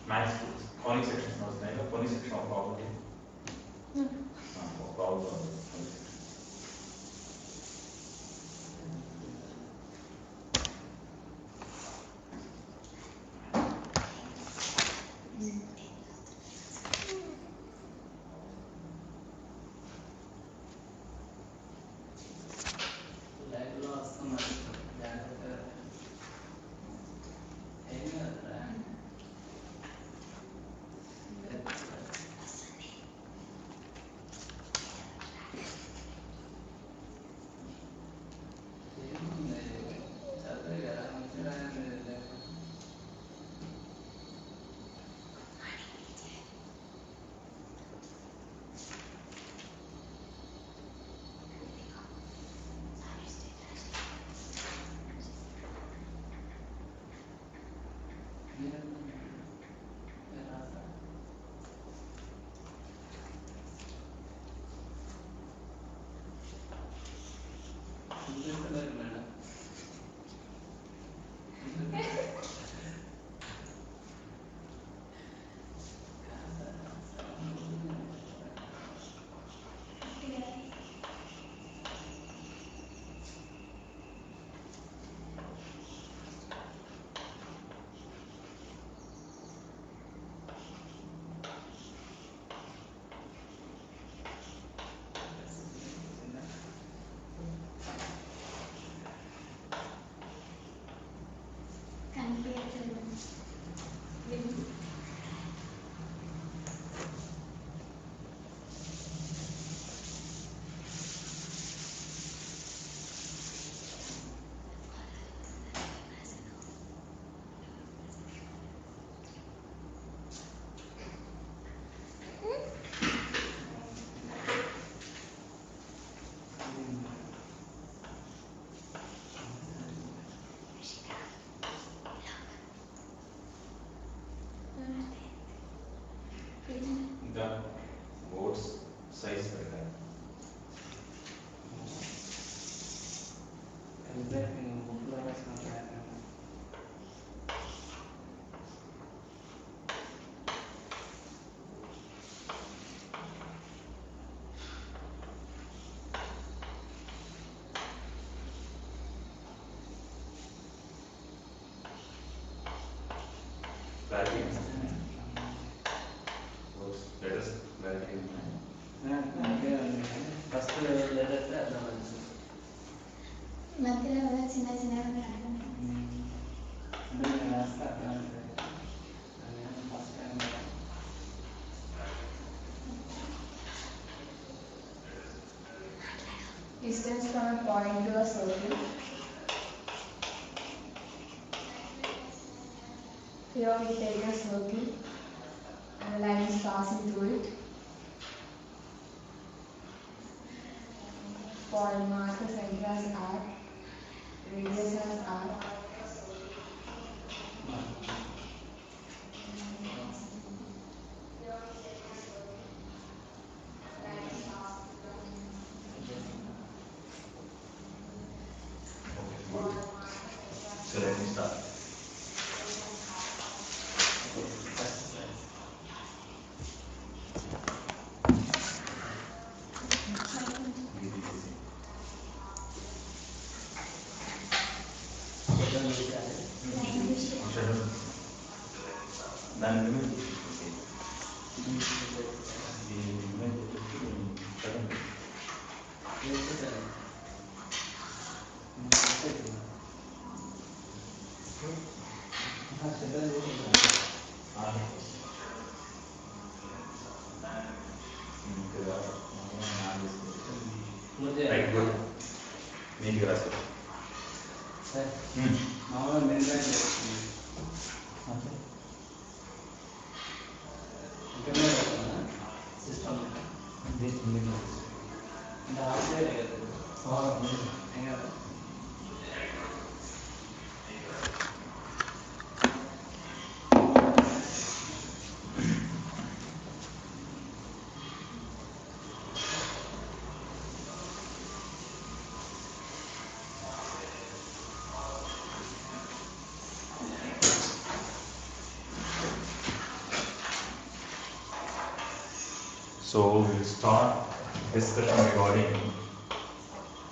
Maths కానిక్ sections వస్తాయి కదా, కానిక్ section of problem problem ఇంకా బోర్డ్స్ సైజ్ పెట్టాలి. Distance from a point to a circle. Here we take a circle and a line is passing through it. Point mark the center as R, radius as R. So let me start. Right, good. Make your answer. Sir, our main line is system. This The hardware So we'll start discussion regarding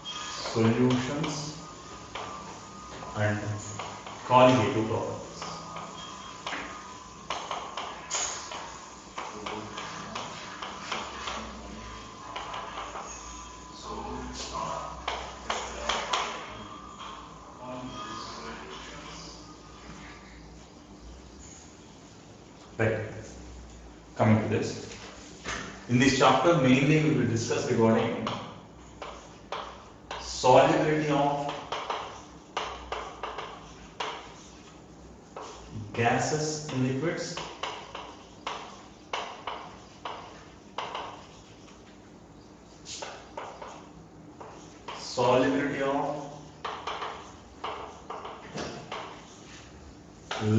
solutions and colligative properties. Right. Coming to this. In this chapter, mainly we will discuss regarding solubility of gases in liquids, solubility of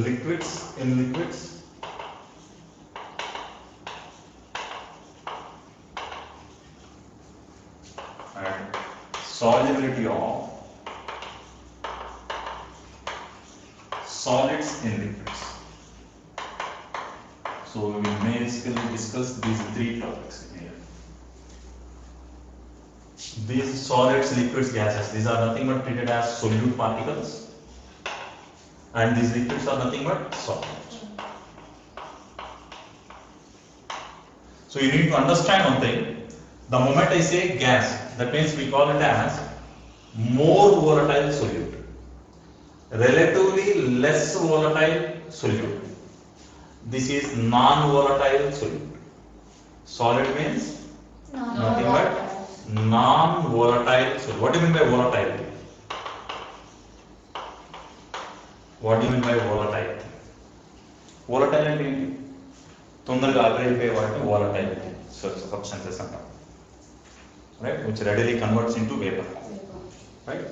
liquids in liquids, and solubility of solids in liquids. So we will basically discuss these three topics here. These solids, liquids, gases, these are nothing but treated as solute particles, and these liquids are nothing but solvents. So you need to understand one thing. The moment I say gas, that means we call it as more volatile solute, relatively less volatile solute. This is non-volatile solute. Solid means nothing but non-volatile solute. What do you mean by volatility? What do you mean by volatility? Volatility ఏంటి? తొందరగా ఆవిరైపోయే వాటిని volatility substances అంటాం. Right, which readily converts into vapor. Right?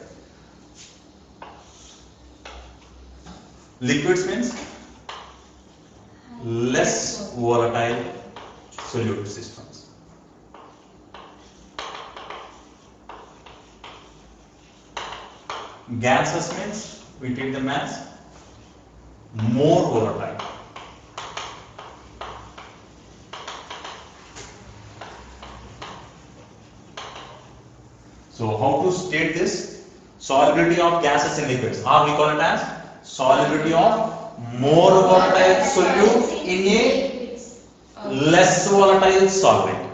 Liquids means less volatile solute systems. Gases means we treat them as more volatile. So how to state this? Solubility of gases in liquids, or we call it as solubility of more volatile solute in a less volatile solvent.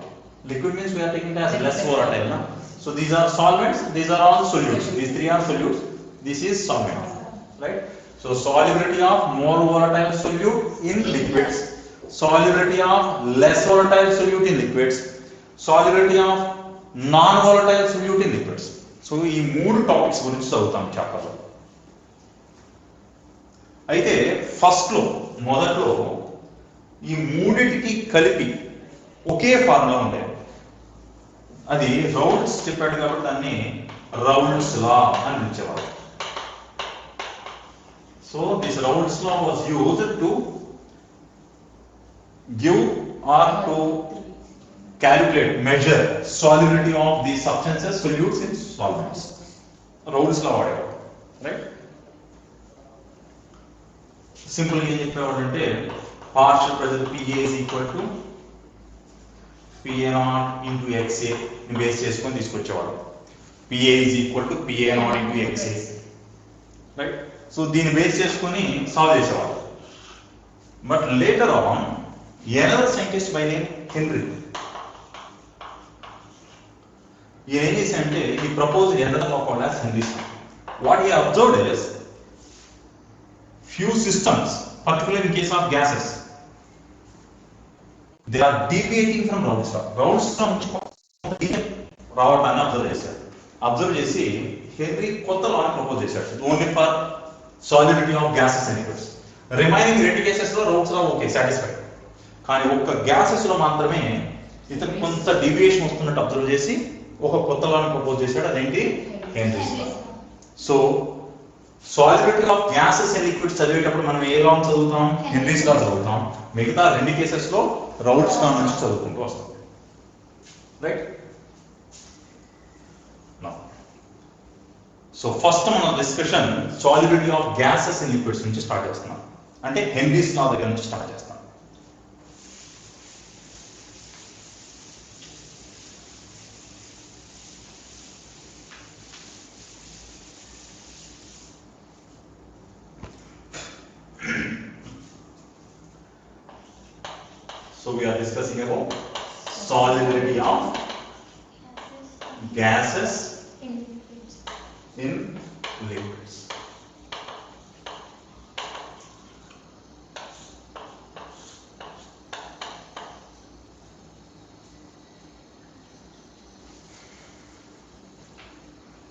Liquid means we are taking it as less volatile. Na? So these are solvents, these are all solutes. These three are solutes. This is solvent. Right? So solubility of more volatile solute in liquids, solubility of less volatile solute in liquids, solubility of non-volatile solute in liquids. So ఈ మూడు topics గురించి చదువుతాం chapter లో. అయితే first లో మొదట్లో ఈ మూడింటికి కలిపి ఒకే ఫార్ములా ఉండేది. అది రౌల్ట్స్ చెప్పాడు కాబట్టి దాన్ని రౌల్ట్స్ లా అని పిలిచేవారు. So this Raoult's law was used to give or to calculate, measure solubility of these substances, solutes in solvents. Raoult's law whatever, right? Simple ఏం చెప్పేవాడు అంటే partial pressure PA is equal to PA naught into XA ని base చేసుకొని తీసుకొచ్చేవాడు. PA is equal to PA naught into XA, right? So దీన్ని base చేసుకొని solve చేసేవాడు. But later on another scientist by name Henry, he proposed another law called as Henry's law. What he observed is few systems, particularly in case of gases, they are deviating from Raoult's law. Raoult's law రావటాన్ని observe చేసి Henry కొత్త లాని propose చేశాడు, only for solubility of gases and liquids. Remaining రెండు cases లో Raoult's law okay satisfied, కానీ ఒక్క gases లో మాత్రమే ఇతను కొంత డీవియేషన్ వస్తున్నట్టు అబ్జర్వ్ చేసి ఒక కొత్త లాని ప్రపోజ్ చేశాడు, అదేంటి Henry's law. So solubility of gases and liquids చదివేటప్పుడు మనం ఏ లా చదువుతాం? హెన్రీస్ లా చదువుతాం. మిగతా రెండు కేసెస్ లో రౌల్ట్స్ లా నుంచి చదువుకుంటూ వస్తాం. రైట్? సో ఫస్ట్ మన discussion solidity of gases and liquids నుంచి స్టార్ట్ చేస్తున్నాం, అంటే హెన్రీస్ లా దగ్గర నుంచి స్టార్ట్ చేస్తాం. So we are discussing about solubility of gases in liquids.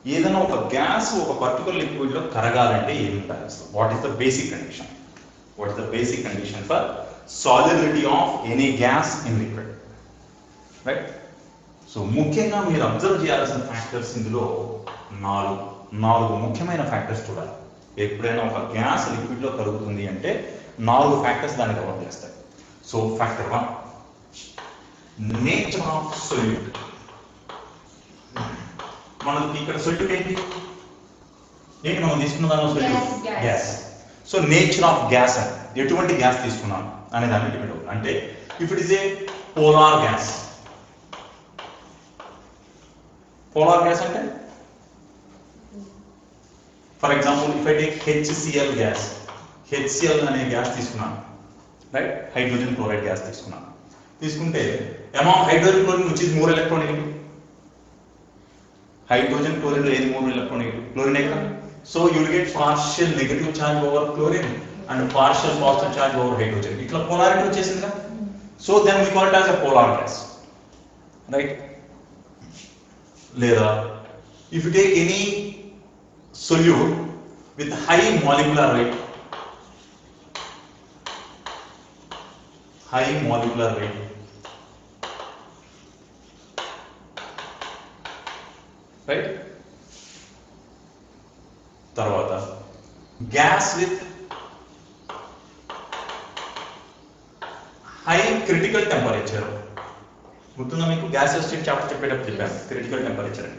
ఏదైనా ఒక గ్యాస్ ఒక పర్టికులర్ లిక్విడ్ లో కరగాలంటే ఏమి ఉండాలి అసలు? What is the basic condition? What is the basic condition for solubility of any gas in liquid? Right. So ముఖ్యంగా మీరు observe చేయాల్సిన ఫ్యాక్టర్స్ ఇందులో నాలుగు ముఖ్యమైన ఫ్యాక్టర్స్ చూడాలి. ఎప్పుడైనా ఒక గ్యాస్ లిక్విడ్ లో కరుగుతుంది అంటే 4 ఫ్యాక్టర్స్ దాన్ని కవర్ చేస్తాయి. So factor 1, nature of solute. మనకి ఇక్కడ సొల్యూట్ ఏంటి మనం తీసుకున్న దానిలో solute gas. So nature of gas అని ఎటువంటి గ్యాస్ తీసుకున్నాం అనే దాన్ని డిపెండ్ అవుతుంది. అంటే if it is a polar gas, polar gas అంటే for example if I take HCl gas, HCl అనే గ్యాస్ తీసుకున్నాను, రైట్, హైడ్రోజన్ క్లోరైడ్ గ్యాస్ తీసుకుంటే among hydrogen chlorine which is more electronegative? Hydrogen chlorine లో ఏది more electronegative? Chlorine కదా. So you will get partial negative charge over chlorine and partial positive charge over hydrogen. ఇట్లా polarity వచ్చేసింది కదా. So then we call it as a polar gas, right. లేదా if you take any solute with high molecular weight, right? తర్వాత gas with high critical temperature. గుర్తుందా మీకు? Gas state chapter చెప్పేటప్పుడు చెప్పాను critical temperature.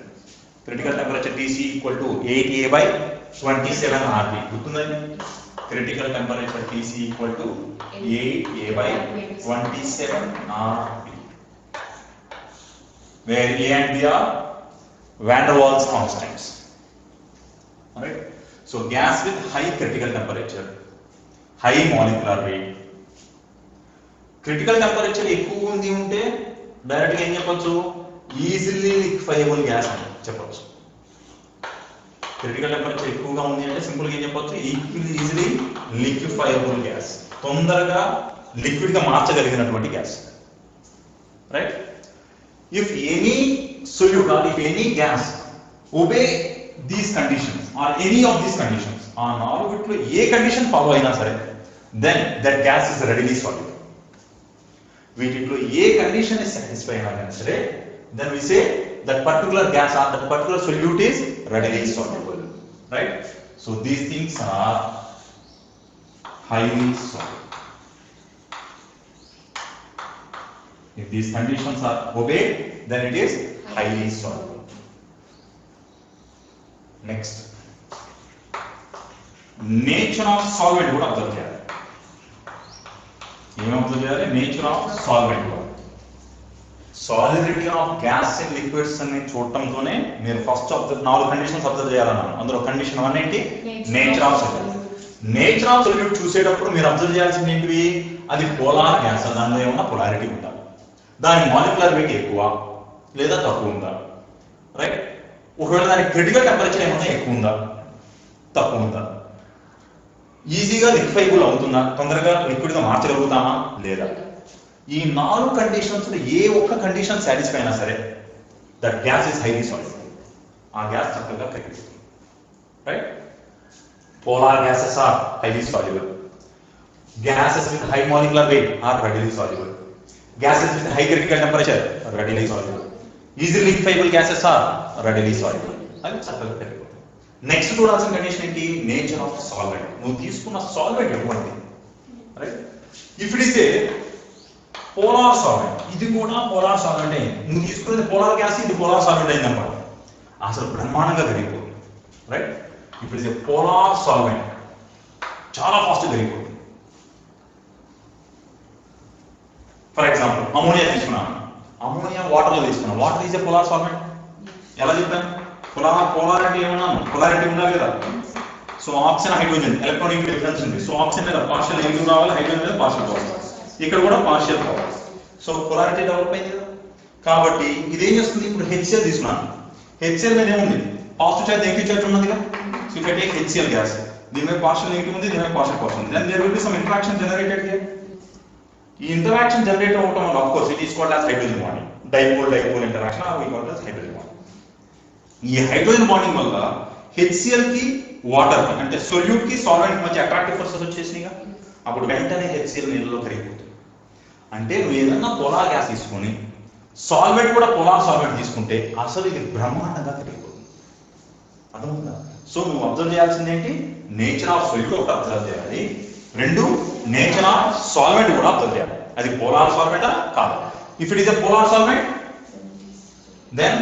Critical temperature Tc equal to 8A by 27 RB. గుర్తుందండి? Critical temperature Tc equal to 8A by 27 RB, where A and B are van der Waals constants. Alright. So gas with high critical temperature, high molecular weight. Critical temperature ఎక్కువ ఉంది ఉంటే direct గా ఏం చెప్పొచ్చు? Easily liquefiable gas అని చెప్పొచ్చు. Critical temperature ఎక్కువగా ఉంది అంటే సింపుల్ గా ఏం చెప్పొచ్చు? ఈజీలీ లిక్విఫైయబుల్ గ్యాస్, తొందరగా లిక్విడ్ గా మార్చగలిగినటువంటి gas, right. If any solute or if any gas obey these conditions or any of these conditions, ఆ 4 ఏ కండిషన్ ఫాలో అయినా సరే, then that gas is readily soluble. వీటిలో ఏ కండిషన్ ఇస్ సాటిస్ఫై అయినా సరే, then we say that particular gas or that particular solute is readily soluble, right? So these things are highly soluble. If these conditions are obeyed, then it is highly soluble. Next, nature of solvent కూడా observe చేయాలి. ఏం observe చేయాలి? Nature of solvent. Solidity of gas in liquids అని చూడటంతోనే మీరు first 4 conditions observe చేయాలన్నాను. అందులో condition 1 ఏంటి? Nature of solute. Nature of solute చూసేటప్పుడు మీరు అబ్జర్వ్ చేయాల్సింది ఏంటివి? అది పోలార్ గ్యాస్, దానిలో ఏమన్నా పొలారిటీ ఉందా, దాని మాలిక్యులర్ వెయిట్ ఎక్కువ లేదా తక్కువ ఉందా, రైట్. ఒకవేళ దాని క్రిటికల్ టెంపరేచర్ ఏమన్నా ఎక్కువ ఉందా తక్కువ ఉందా, ఈజీగా లిక్విఫైబుల్ అవుతుందా, తొందరగా లిక్విడ్ గా మార్చగలుగుతామా లేదా. ఈ 4 కండిషన్స్ ఏ ఒక్క కండిషన్ సాటిస్ఫై అయినా సరే that gas is highly soluble. ఆ గ్యాస్ చక్కగా కరిగిపోతుంది, right. Polar gases are highly soluble, gases with high molecular weight are readily soluble, gases with high critical temperature readily soluble, easily liquefiable gases are readily soluble. అవి చక్కగా కరిగిపోతాయి. Next చూడాల్సిన condition ఏంటి? Nature of solvent. నువ్వు తీసుకున్న solvent ఎటువంటి, right. If it is a polar solvent, ఇది కూడా పోలార్ సాల్వెంట్ అయింది. నువ్వు తీసుకునేది పోలార్ గ్యాస్, ఇది పోలార్ సాల్వెంట్ అయింది అన్నమాట. అసలు బ్రహ్మాండంగా కరిగిపోతుంది, రైట్. ఇప్పుడు ఇది పోలార్ సాల్వెంట్ చాలా ఫాస్ట్ కరిగిపోతుంది. ఫర్ ఎగ్జాంపుల్ అమోనియా తీసుకున్నాను, అమోనియా వాటర్ లో తీసుకున్నాను. Water is a polar solvent. ఎలా చెప్పాను? పోలారిటీ ఏమన్నాను? పొలారిటీ ఉండాలి కదా. So oxygen hydrogen electronic difference ఉంది. సో ఆక్సిజన్ మీద పార్షియల్ నెగటివ్ రావాలి, హైడ్రోజన్ మీద పార్షియల్ పాజిటివ్. ఇక్కడ కూడా partial power. So polarity develop అయింది కదా. కాబట్టి ఇదేం చేస్తుంది, ఇప్పుడు హెచ్సిఎల్ తీసుకున్నాను. హెచ్సిఎల్ మీద ఏముంది, పాజిటివ్ చార్జ్ నెగిటివ్ చార్జ్ ఉన్నదిగా. సో ఇక్కడ టేక్ హెచ్సిఎల్ గ్యాస్, దీని మీద పార్షియల్ నెగిటివ్ ఉంది, దీని మీద పార్షియల్ పాజిటివ్ ఉంది. Then there will be some interaction generated here. ఈ ఇంటరాక్షన్ జనరేట్ అవడం వల్ల of course it is called as hydrogen bonding. Dipole interaction or we called as hydrogen bonding. ఈ హైడ్రోజన్ బాండింగ్ వల్ల HCl కి water కి అంటే solute కి solvent మధ్య అట్రాక్టివ్ ఫోర్సెస్ వచ్చేసినాయిగా. అప్పుడు వెంటనే హెచ్సిఎల్ నీళ్ళలో కరిగిపోతుంది. అంటే నువ్వు ఏదన్నా పోలార్ గ్యాస్ తీసుకొని సాల్వెంట్ కూడా పోలార్ సాల్వెంట్ తీసుకుంటే అసలు ఇది బ్రహ్మాండంగా కరిగిపోతుంది. అర్థమవుతుందా? సో నువ్వు అబ్జర్వ్ చేయాల్సింది ఏంటి, నేచర్ ఆఫ్ సొల్యూట్ ఒకటి అబ్జర్వ్ చేయాలి, రెండు నేచర్ ఆఫ్ సాల్వెంట్ కూడా అబ్జర్వ్ చేయాలి. అది పోలార్ సాల్వెంటా కాదు. If it is a polar solvent then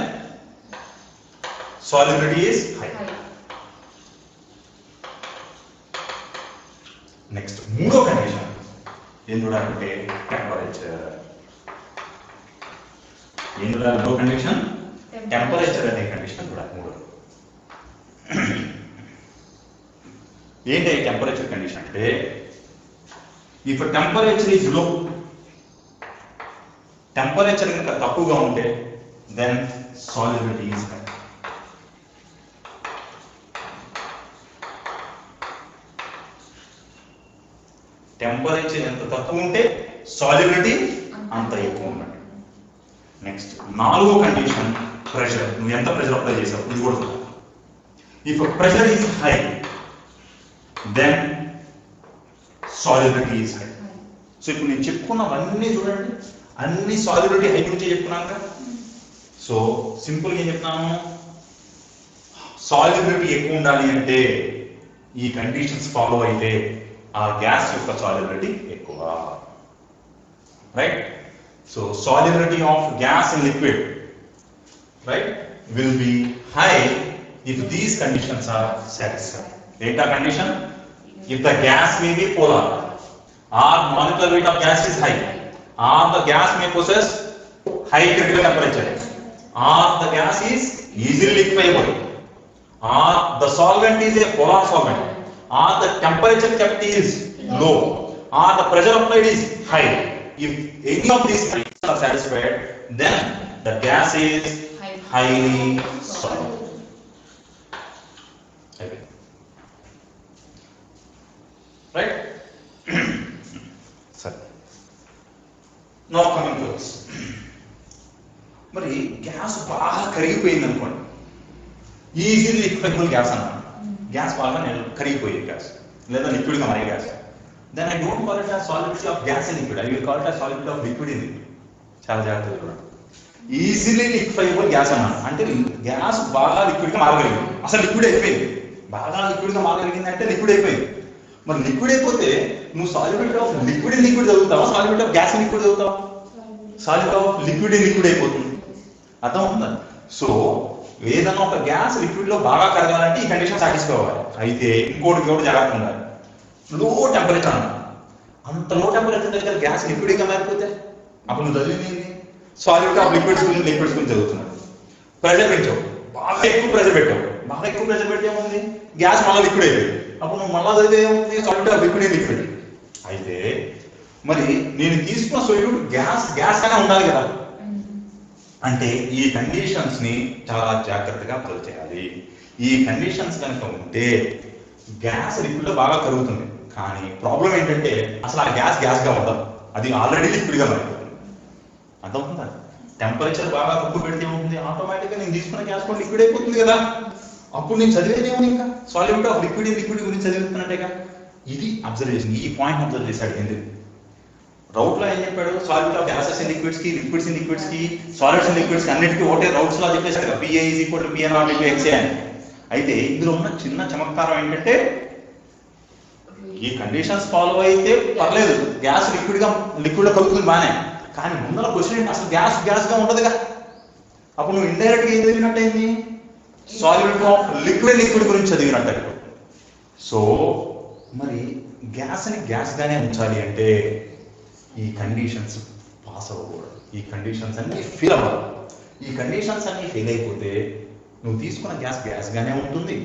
solubility is high. Next మూడో కండిషన్ ఏం చూడాలంటే టెంపరేచర్. ఏం చూడాలి మూడో కండిషన్, టెంపరేచర్ అనే కండిషన్ చూడాలి. మూడో ఏంటి టెంపరేచర్ కండిషన్ అంటే, if temperature is low, temperature కనుక తక్కువగా ఉంటే then solubility is high. Temperature ఎంత తక్కువ ఉంటే సాల్యుబిలిటీ అంత ఎక్కువ ఉండాలి. నెక్స్ట్ నాలుగో కండిషన్ ప్రెషర్. నువ్వు ఎంత ప్రెషర్ అప్లై చేసావు ఇది కూడా చూడాలి. If pressure is high then solubility is high. So ఇప్పుడు నేను చెప్పుకున్నవన్నీ చూడండి, అన్ని సాల్యుబిలిటీ హై గురించి చెప్పుకున్నాను కదా. సో సింపుల్ గా ఏం చెప్తున్నాను, సాల్యుబిలిటీ ఎక్కువ ఉండాలి అంటే ఈ కండిషన్స్ ఫాలో అయితే ఆ గ్యాస్ యొక్క సాల్యుబిలిటీ ఎక్కువ, right? So solubility of gas in liquid, right, will be high if these conditions are satisfied. ఏంటా condition? If the gas may be polar, or molecular weight of gas is high, or the gas may possess high critical temperature, or the gas is easily liquefiable, or the solvent is a polar solvent, or the temperature kept is low, or the pressure applied is high. If any of these conditions are satisfied, then the gas is highly soluble. Okay. Right? Sir. Now coming to this. మరి gas బాగా కరిగిపోయింది అనుకోండి, easily liquefiable gas అన్నాను. Gas బాగా కరిగిపోయే gas లేదా liquid గా మారే gas, then I don't call it as solubility of gas in liquid, I will call it as solubility of liquid in liquid. చాలా జాగ్రత్తగా చూడండి. ఈజీలీ లిక్విడబుల్ గ్యాస్ అన్నాను అంటే గ్యాస్ బాగా లిక్విడ్ గా మారగలిగింది, అసలు లిక్విడ్ అయిపోయింది. బాగా లిక్విడ్ గా మారగలిగింది అంటే లిక్విడ్ అయిపోయింది. మరి లిక్విడ్ అయిపోతే నువ్వు solubility of liquid in liquid చదువుతావా, solubility of gas in liquid చదువుతావా? Solubility of liquid in liquid అయిపోతుంది. అర్థం అవుతుందా? సో ఏదన్నా ఒక గ్యాస్ లిక్విడ్ లో బాగా కరగాలంటే ఈ కండిషన్ సాటిస్ఫై అవ్వాలి. అయితే ఇంకోటి కూడా జాగ్రత్త ఉండాలి, లో టెంపరేచర్ అన్న. అంత లో టెంపరేచర్ దగ్గర గ్యాస్ లిక్విడ్ గా మారిపోతే అప్పుడు నువ్వు చదివింది సాల్యుబిలిటీ ఆఫ్ లిక్విడ్స్ గురించి చదువుతున్నాడు. ప్రెషర్ పెంచావు, బాగా ఎక్కువ ప్రెషర్ పెట్టావు, బాగా ఎక్కువ ప్రెషర్ పెడితే ఏముంది, గ్యాస్ మళ్ళీ లిక్విడ్ అయిపోయింది. అప్పుడు నువ్వు మళ్ళీ చదివే ఏముంది, సాల్యుబిలిటీ ఆఫ్ లిక్విడ్ లిక్విడ్. అయితే మరి నేను తీసుకున్న సొల్యూట్ గ్యాస్ గానే ఉండాలి కదా. అంటే ఈ కండిషన్స్ ని చాలా జాగ్రత్తగా అబ్జర్వ్ చేయాలి. ఈ కండిషన్స్ కనుక ఉంటే గ్యాస్ లిక్విడ్ లో బాగా కరుగుతుంది, కానీ ప్రాబ్లం ఏంటంటే అసలు ఆ గ్యాస్ గా ఉండదు, అది ఆల్రెడీ లిక్విడ్ గా మారిపోతుంది. అర్థమవుతుందా? టెంపరేచర్ బాగా తక్కువ పెడితే ఏమవుతుంది, ఆటోమేటిక్ గా నేను తీసుకున్న గ్యాస్ కూడా లిక్విడ్ అయిపోతుంది కదా. అప్పుడు నేను చదివేది ఏమో ఇంకా సాల్యుబిలిటీ ఆఫ్ లిక్విడ్ గురించి చదువుతున్నట్టేగా. ఇది అబ్జర్వేషన్, ఈ పాయింట్ అబ్జర్వ్ చేశాడు ఏంటి రౌట్ లో ఏం చెప్పాడు, solubility of gases in liquids కి, లిక్విడ్స్ ఇన్ లిక్విడ్స్ కి, సాలిడ్స్ ఇన్ లిక్విడ్స్ కి అన్నిటికీ ఒకటే రౌట్స్ లో చెప్పేశాడు కదా, PA = PN(XA) అని. అయితే ఇందులో ఉన్న చిన్న చమత్కారం ఏంటంటే ఈ కండిషన్స్ ఫాలో అయితే పర్లేదు, గ్యాస్ లిక్విడ్ లో కలుగుతుంది బానే, కానీ ముందర క్వశ్చన్ ఏంటి, అసలు గ్యాస్ గా ఉంటదిగా. అప్పుడు నువ్వు ఇండైరెక్ట్ గా ఏం చదివినట్టయింది, సాల్యుబిలిటీ ఆఫ్ లిక్విడ్ గురించి చదివినట్టు. సో మరి గ్యాస్ని గ్యాస్ గానే ఉంచాలి అంటే ఈ కండిషన్స్ పాస్ అవ్వకూడదు, ఈ కండిషన్స్ అన్ని ఫెయిల్ అవ్వాలి. ఈ కండిషన్స్ అన్ని ఫెయిల్ అయిపోతే నువ్వు తీసుకున్న గ్యాస్ గానే ఉంటుంది.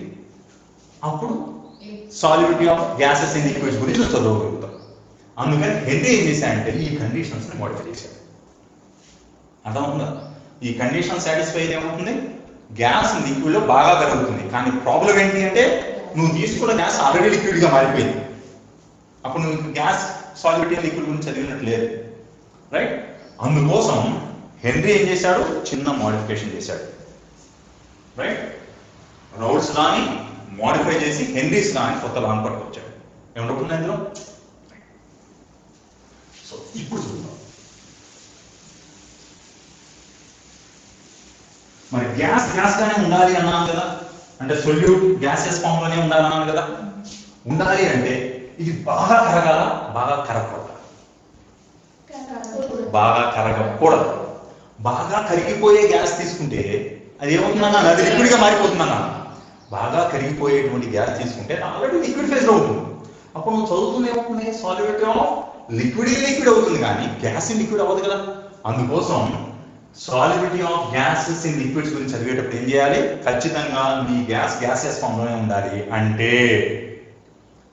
అప్పుడు solubility of gases in liquids గురించి చదవగలుగుతాం. అందుకని హెన్రీ ఏం చేశాడంటే ఈ కండిషన్స్ ని మోడిఫై చేశాడు. అర్థమవుతుందా? ఈ కండిషన్ సాటిస్ఫై ఏమవుతుంది, గ్యాస్ లిక్విడ్ లో బాగా కరుగుతుంది. కానీ ప్రాబ్లం ఏంటి అంటే నువ్వు తీసుకున్న గ్యాస్ ఆల్రెడీ లిక్విడ్ గా మారిపోయింది. అప్పుడు నువ్వు గ్యాస్ సాలిడిటీ లిక్విడ్ గురించి చదివినట్టు లేదు, రైట్? అందుకోసం హెన్రీ ఏం చేశాడు, చిన్న మోడిఫికేషన్ చేశాడు, రైట్? రౌల్స్ లాని మోడిఫై చేసి హెన్రీస్ లాని కొత్త లాని పట్టుకొచ్చాడు. ఏమంటుంది అందులో? సో ఇప్పుడు చూద్దాం. మరి గ్యాస్ గ్యాస్ గానే ఉండాలి అన్నాను కదా, అంటే సొల్యూట్ గ్యాసెస్ ఫామ్ లోనే ఉండాలి అన్నాను కదా. ఉండాలి అంటే ఇది బాగా కరగాల, బాగా కరగకూడదు, బాగా కరగకూడదు. బాగా కరిగిపోయే గ్యాస్ తీసుకుంటే అది ఏమవుతుందన్నా, అది లిక్విడ్ గా మారిపోతుందన్నా. బాగా కరిగిపోయేటువంటి గ్యాస్ తీసుకుంటే ఆల్రెడీ లిక్విడ్ ఫేజ్ లో ఉంటుంది. అప్పుడు నువ్వు చదువుతుంది ఏమవుతుంది, సాలిడిటీ ఆఫ్ లిక్విడ్ అవుతుంది, కానీ గ్యాస్ ఇన్ లిక్విడ్ అవ్వదు కదా. అందుకోసం solidity of gases in liquids గురించి చదివేటప్పుడు ఏం చేయాలి, ఖచ్చితంగా మీ గ్యాసెస్ ఫామ్ లోనే ఉండాలి. అంటే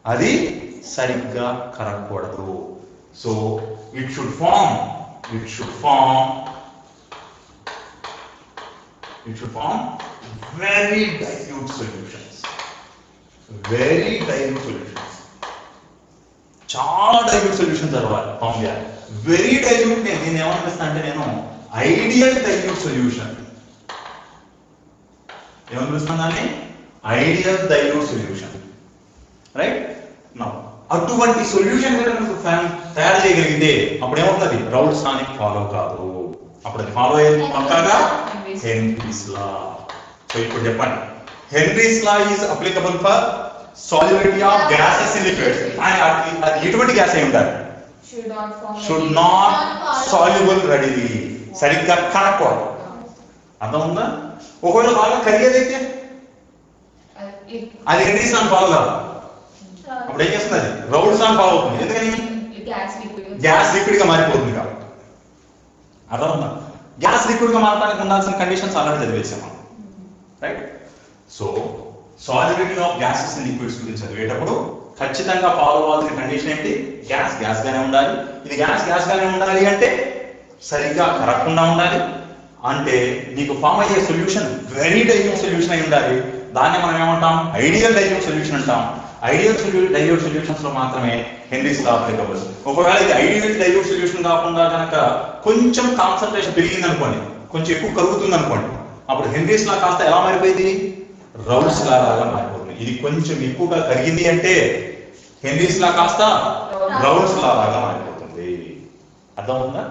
అది సరిగ్గా కరగకూడదు. So it should form very dilute solutions. చాలా డైల్యూట్ సొల్యూషన్స్ అవ్వాలి ఫామ్ చేయాలి. వెరీ డైల్యూట్ నేను ఏమనిపిస్తా అంటే నేను ఐడియల్ డైల్యూట్ సొల్యూషన్ ఏమనిపిస్తుంది దాన్ని, ideal dilute solution, right? Now అటువంటి సొల్యూషన్ తయారు చేయగలిగితే అప్పుడు ఏమవుతుంది, రౌల్స్ లాని ఫాలో కాదు, అప్పుడు అది ఫాలో అయ్యేది పక్కాగా హెన్రీస్ లా. సో ఇప్పుడు చెప్పండి, Henry's law is applicable for solubility of gases in liquids. అది ఎటువంటి గ్యాస్ అయి ఉండాలి, షుడ్ నాట్ సాల్యుబుల్ రెడీలీ, సరిగ్గా కరగకూడదు. అర్థం ఉందా? ఒకవేళ బాగా కరిగేదైతే అది హెన్రీస్ లా ఫాలో కాదు. అప్పుడు ఏం చేస్తుంది, అది రౌల్స్ లా ఫాలో అవుతుంది. ఎందుకని, గ్యాస్ లిక్విడ్ గా మారిపోతుంది కాబట్టి. అర్థం ఉందా? గ్యాస్ లిక్విడ్ గా మారడానికి ఉండాల్సిన కండిషన్స్ ఆల్రెడీ చదివేసాం, right? So solubility of gases in liquids గురించి చదివేటప్పుడు ఖచ్చితంగా ఫాలో అవ్వాల్సిన కండిషన్ ఏంటి, గ్యాస్ గానే ఉండాలి. ఇది గ్యాస్ గానే ఉండాలి అంటే సరిగ్గా కరగకుండా ఉండాలి. అంటే నీకు ఫామ్ అయ్యే సొల్యూషన్ వెరీ డైల్యూట్ సొల్యూషన్ అయి ఉండాలి. దాన్ని మనం ఏమంటాం, ఐడియల్ డైల్యూట్ సొల్యూషన్ అంటాం. ఐడియల్ డైల్యూట్ సొల్యూషన్స్ లో మాత్రమే హెన్రీస్ లా అప్లికబుల్. ఒకవేళ ఇది ఐడియల్ డైల్యూట్ సొల్యూషన్ కాకుండా కనుక కొంచెం కాన్సంట్రేషన్ పెరిగింది అనుకోండి, కొంచెం ఎక్కువ కరుగుతుంది అనుకోండి, అప్పుడు హెన్రీస్ లా కాస్త ఎలా మారిపోయింది, రౌల్స్ లా లాగా మారిపోతుంది. ఇది కొంచెం ఎక్కువగా కరిగింది అంటే హెన్రీస్ లా కాస్త రౌల్స్ లా లాగా మారిపోతుంది. అర్థం ఉందా?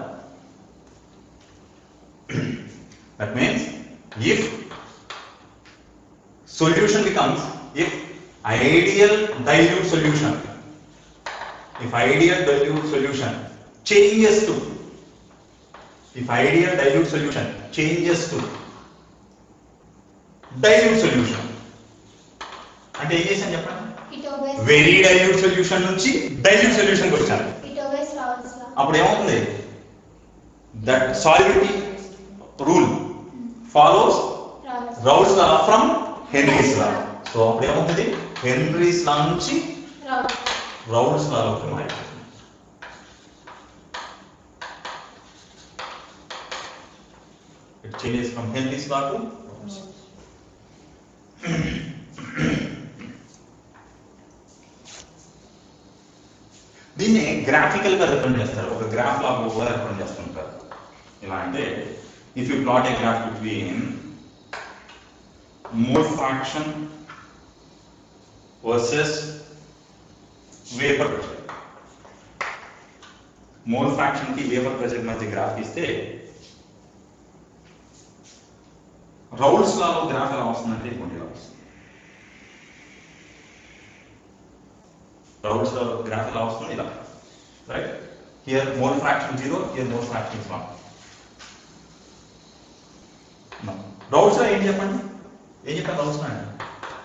That means if solution becomes, if ideal dilute solution changes to dilute solution అంటే ఏం చేశాను చెప్పండి, వెరీ డైల్యూట్ సొల్యూషన్ నుంచి డైల్యూట్ సొల్యూషన్ కి వచ్చాను. అప్పుడు ఏమవుతుంది, that solubility rule follows Raoult's law from Henry's law. So అప్పుడు ఏమవుతుంది, హెన్రీస్ లా నుంచి రౌల్స్ లాలోకి మారిపోతుంది. It changes from Henry's law to Rauls. దీన్ని గ్రాఫికల్ గా రిప్రజెంట్ చేస్తారు, ఒక గ్రాఫ్ లా కూడా రిప్రజెంట్ చేస్తుంటారు. ఎలా అంటే, if you plot A graph between mole fraction versus vapour pressure, mole fraction కి వేపర్ ప్రెషర్ మధ్య గ్రాఫ్ ఇస్తే రౌల్స్ లాలో గ్రాఫ్ ఎలా వస్తుందంటే ఇటువంటి ఇలా వస్తుంది. రౌల్స్ లాలో గ్రాఫ్ ఎలా వస్తుంది, ఇలా, right? Here mole fraction 0, here mole fraction 1. Raoult's లా ఏం చెప్పండి, ఏం చెప్పారు Raoult's law?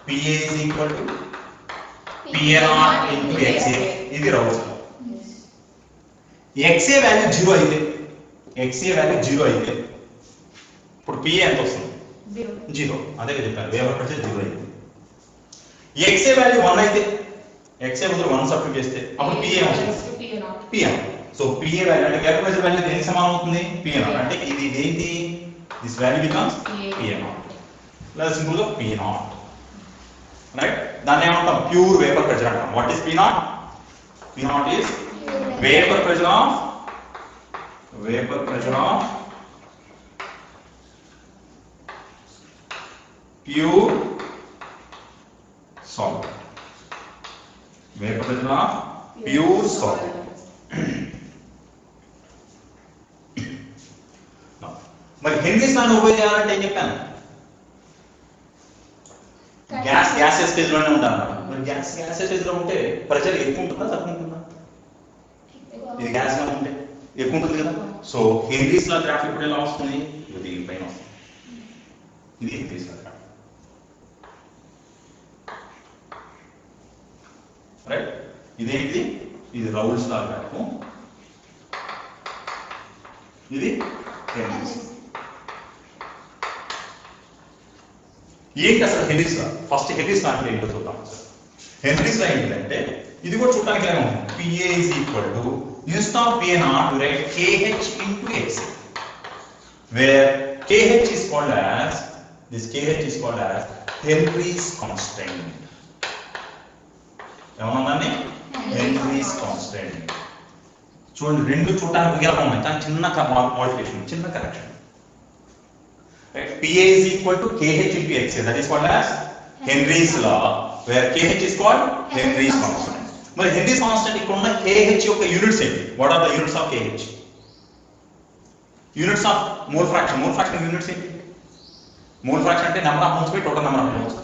PA is equal to PA0 into XA. ఇది రౌల్స్ లా. XA వాల్యూ 0 అయితే, ఇప్పుడు PA ఎంత వస్తుంది, 0. అదే చెప్పారు, వేపర్ ప్రెషర్ 0 అయింది. XA వాల్యూ 1 అయితే, XA బదులు 1 సబ్స్టిట్యూట్ చేస్తే అప్పుడు PA వస్తుంది, Pn. So Pa వాల్యూ అంటే వేపర్ ప్రెషర్ వాల్యూ దేనికి సమానం అవుతుంది? Pn. అంటే ఇది ఏంటి? This value becomes Pn. లేదా సింపుల్ గా P0. రైట్? దాన్ని ఏమంటాం? ప్యూర్ వేపర్ ప్రెషర్ అంటాం. What is P0? P0 is vapor pressure of pure solid. Vapor pressure of pure solid. మరి హెన్రీస్ లాని ఉపయోగ చేయాలంటే ఏం చెప్పాను? గ్యాస్ స్టేజ్ లోనే ఉంటాను. మరి గ్యాస్ స్టేజ్ లో ఉంటే ప్రెషర్ ఎక్కువ ఉంటుందా తక్కువ ఉంటుందా? ఇది గ్యాస్ గా ఉంటే ఎక్కువ ఉంటుంది కదా. సో హెన్రీస్ లా గ్రాఫ్ ఇప్పుడు ఎలా వస్తుంది? ఇది పైన వస్తుంది. ఇది హెన్రీస్ లా గ్రాఫ్. రైట్? ఇదేంటి? ఇది రౌల్స్ లా గ్రాఫ్. ఇది హెన్రీస్. ఏంటి అసలు హెన్రీస్ లా? ఫస్ట్ హెన్రీస్ లా అంటే ఏంటో చూద్దాం. హెన్రీస్ లా ఏంటంటే ఇది కూడా చూడడానికి ఎలా ఉంది? PA is equal to instead of P0 we write KH into X, where KH is called as Henry's constant. ఏమన్నామని? Henry's constant. చూడండి రెండు చూడడానికి ఒకేలా ఉన్నాయి కానీ చిన్న మోడిఫికేషన్, చిన్న correction. Right? PA is equal to KH into X, that is called as Henry's law, where KH is called Henry's constant. మరి Henry's constant ఇక్కడ ఉన్న KH యొక్క యూనిట్స్ ఏంటి? What are the units of KH? Units of mole fraction. Mole fraction units ఏంటి? Mole fraction అంటే number of moles by total number of moles.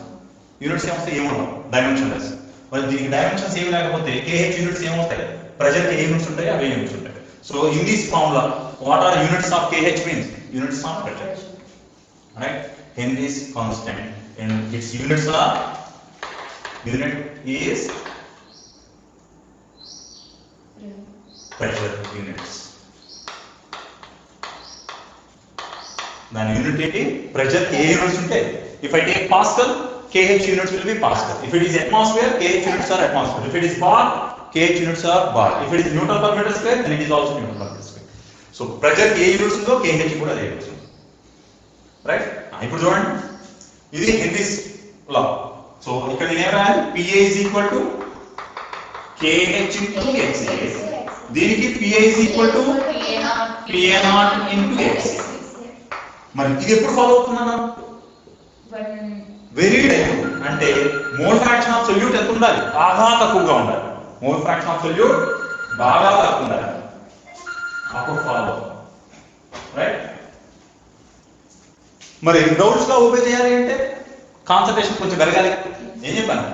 Units ఏమొస్తాయి? ఏముండవు, dimensionless. మరి దీనికి డైమెన్షన్స్ ఏమి లేకపోతే KH యూనిట్స్ ఏమొస్తాయి? ప్రెజర్ ఏ యూనిట్స్ ఉంటాయి అవే యూనిట్స్ ఉంటాయి. So in this formula what are units of KH means units of pressure. Right? Henry's constant and its units are unit is pressure units. Then unit ఏంటి? pressure A units ఉంటాయి. If I take Pascal, KH units will be Pascal. If it is atmosphere, KH units are atmosphere. If it is bar, KH units are bar. If it is Newton per meter square, then it is also Newton per meter square. So pressure A units ఉందో KH కూడా అదే units. Right? ఇప్పుడు చూడండి, ఇది Henry's లా. So ఇక్కడ నేను ఏం రాయాలి? PA is equal to KH into XA. దీనికి PA is equal to PA0 into X. మరి ఇది ఎప్పుడు ఫాలో అవుతుందన్నా? Very dilute. అంటే మోల్ ఫ్రాక్షన్ ఆఫ్ సొల్యూట్ ఎంత ఉండాలి? బాగా తక్కువగా ఉండాలి. మోల్ ఫ్రాక్షన్ ఆఫ్ సొల్యూట్ బాగా తక్కువ ఉండాలి. అప్పుడు ఫాలో అవుతుంది. రైట్? మరి రౌల్స్ లా ఓబే చేయాలి అంటే కాన్సంట్రేషన్ కొంచెం పెరగాలి. ఏం చెప్పాను?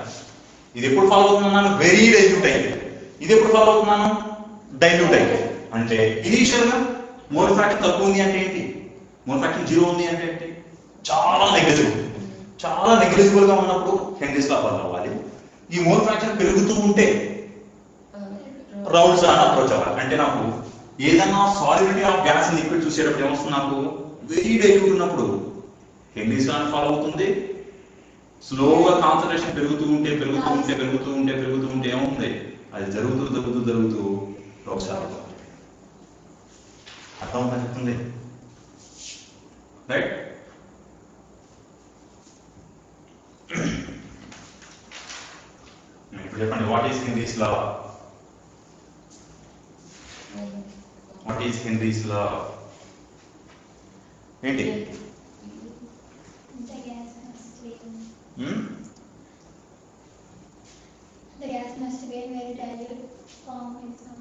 ఇది ఎప్పుడు ఫాలో అవుతున్నాను? వెరీ డైల్యూట్ అయింది. ఇది ఎప్పుడు ఫాలో అవుతున్నాను? డైల్యూట్ అయింది. అంటే ఇనీషియల్ గా మోల్ ఫ్రాక్షన్ తక్కువ ఉంది అంటే ఏంటి? మోల్ ఫ్రాక్షన్ 0 ఉంది అంటే ఏంటి? చాలా నెగ్లిజిబుల్. చాలా నెగ్లిజిబుల్ గా ఉన్నప్పుడు హెన్రీస్ లా ఫాలో అవ్వాలి. ఈ మోల్ ఫ్రాక్షన్ పెరుగుతూ ఉంటే రౌల్స్ లా అప్రోచ్ అవ్వాలి. అంటే నాకు ఏదైనా సాలిడిటీ ఆఫ్ గ్యాస్ లిక్విడ్ చూసేటప్పుడు ఏమొస్తుంది? నాకు వెరీ డైల్యూట్ ఉన్నప్పుడు హెన్రీస్ లా ఫాలో అవుతుంది. స్లోగా కాన్సంట్రేషన్ పెరుగుతూ ఉంటే ఏమవుతుంది? అది జరుగుతూ రౌల్స్ లా అవుతుంది. అర్థం అవుతుంది? రైట్? ఇప్పుడు చెప్పండి, what is Henry's law? What is Henry's law? ఏంటి?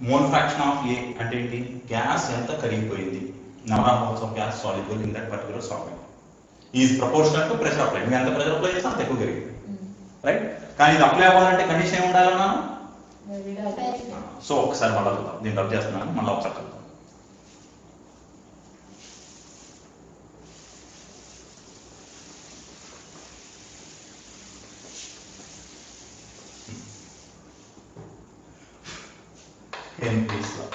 మోల్ ఫ్రాక్షన్ ఆఫ్ A అంటే ఏంటి? గ్యాస్ ఎంత కరిగిపోయింది, number of moles of gas soluble in that particular solvent is proportional to pressure applied. మీరు ఎంత ప్రెషర్ అప్లై చేస్తే అంత ఎక్కువ కరిగింది. రైట్? కానీ ఇది అప్లై అవ్వాలంటే కండిషన్ ఏమి ఉండాలన్నా? సో ఒకసారి మళ్ళీ చూద్దాం. దీన్ని రబ్ చేస్తున్నాను, మళ్ళీ ఒకసారి చూద్దాం. హెన్రీస్ లా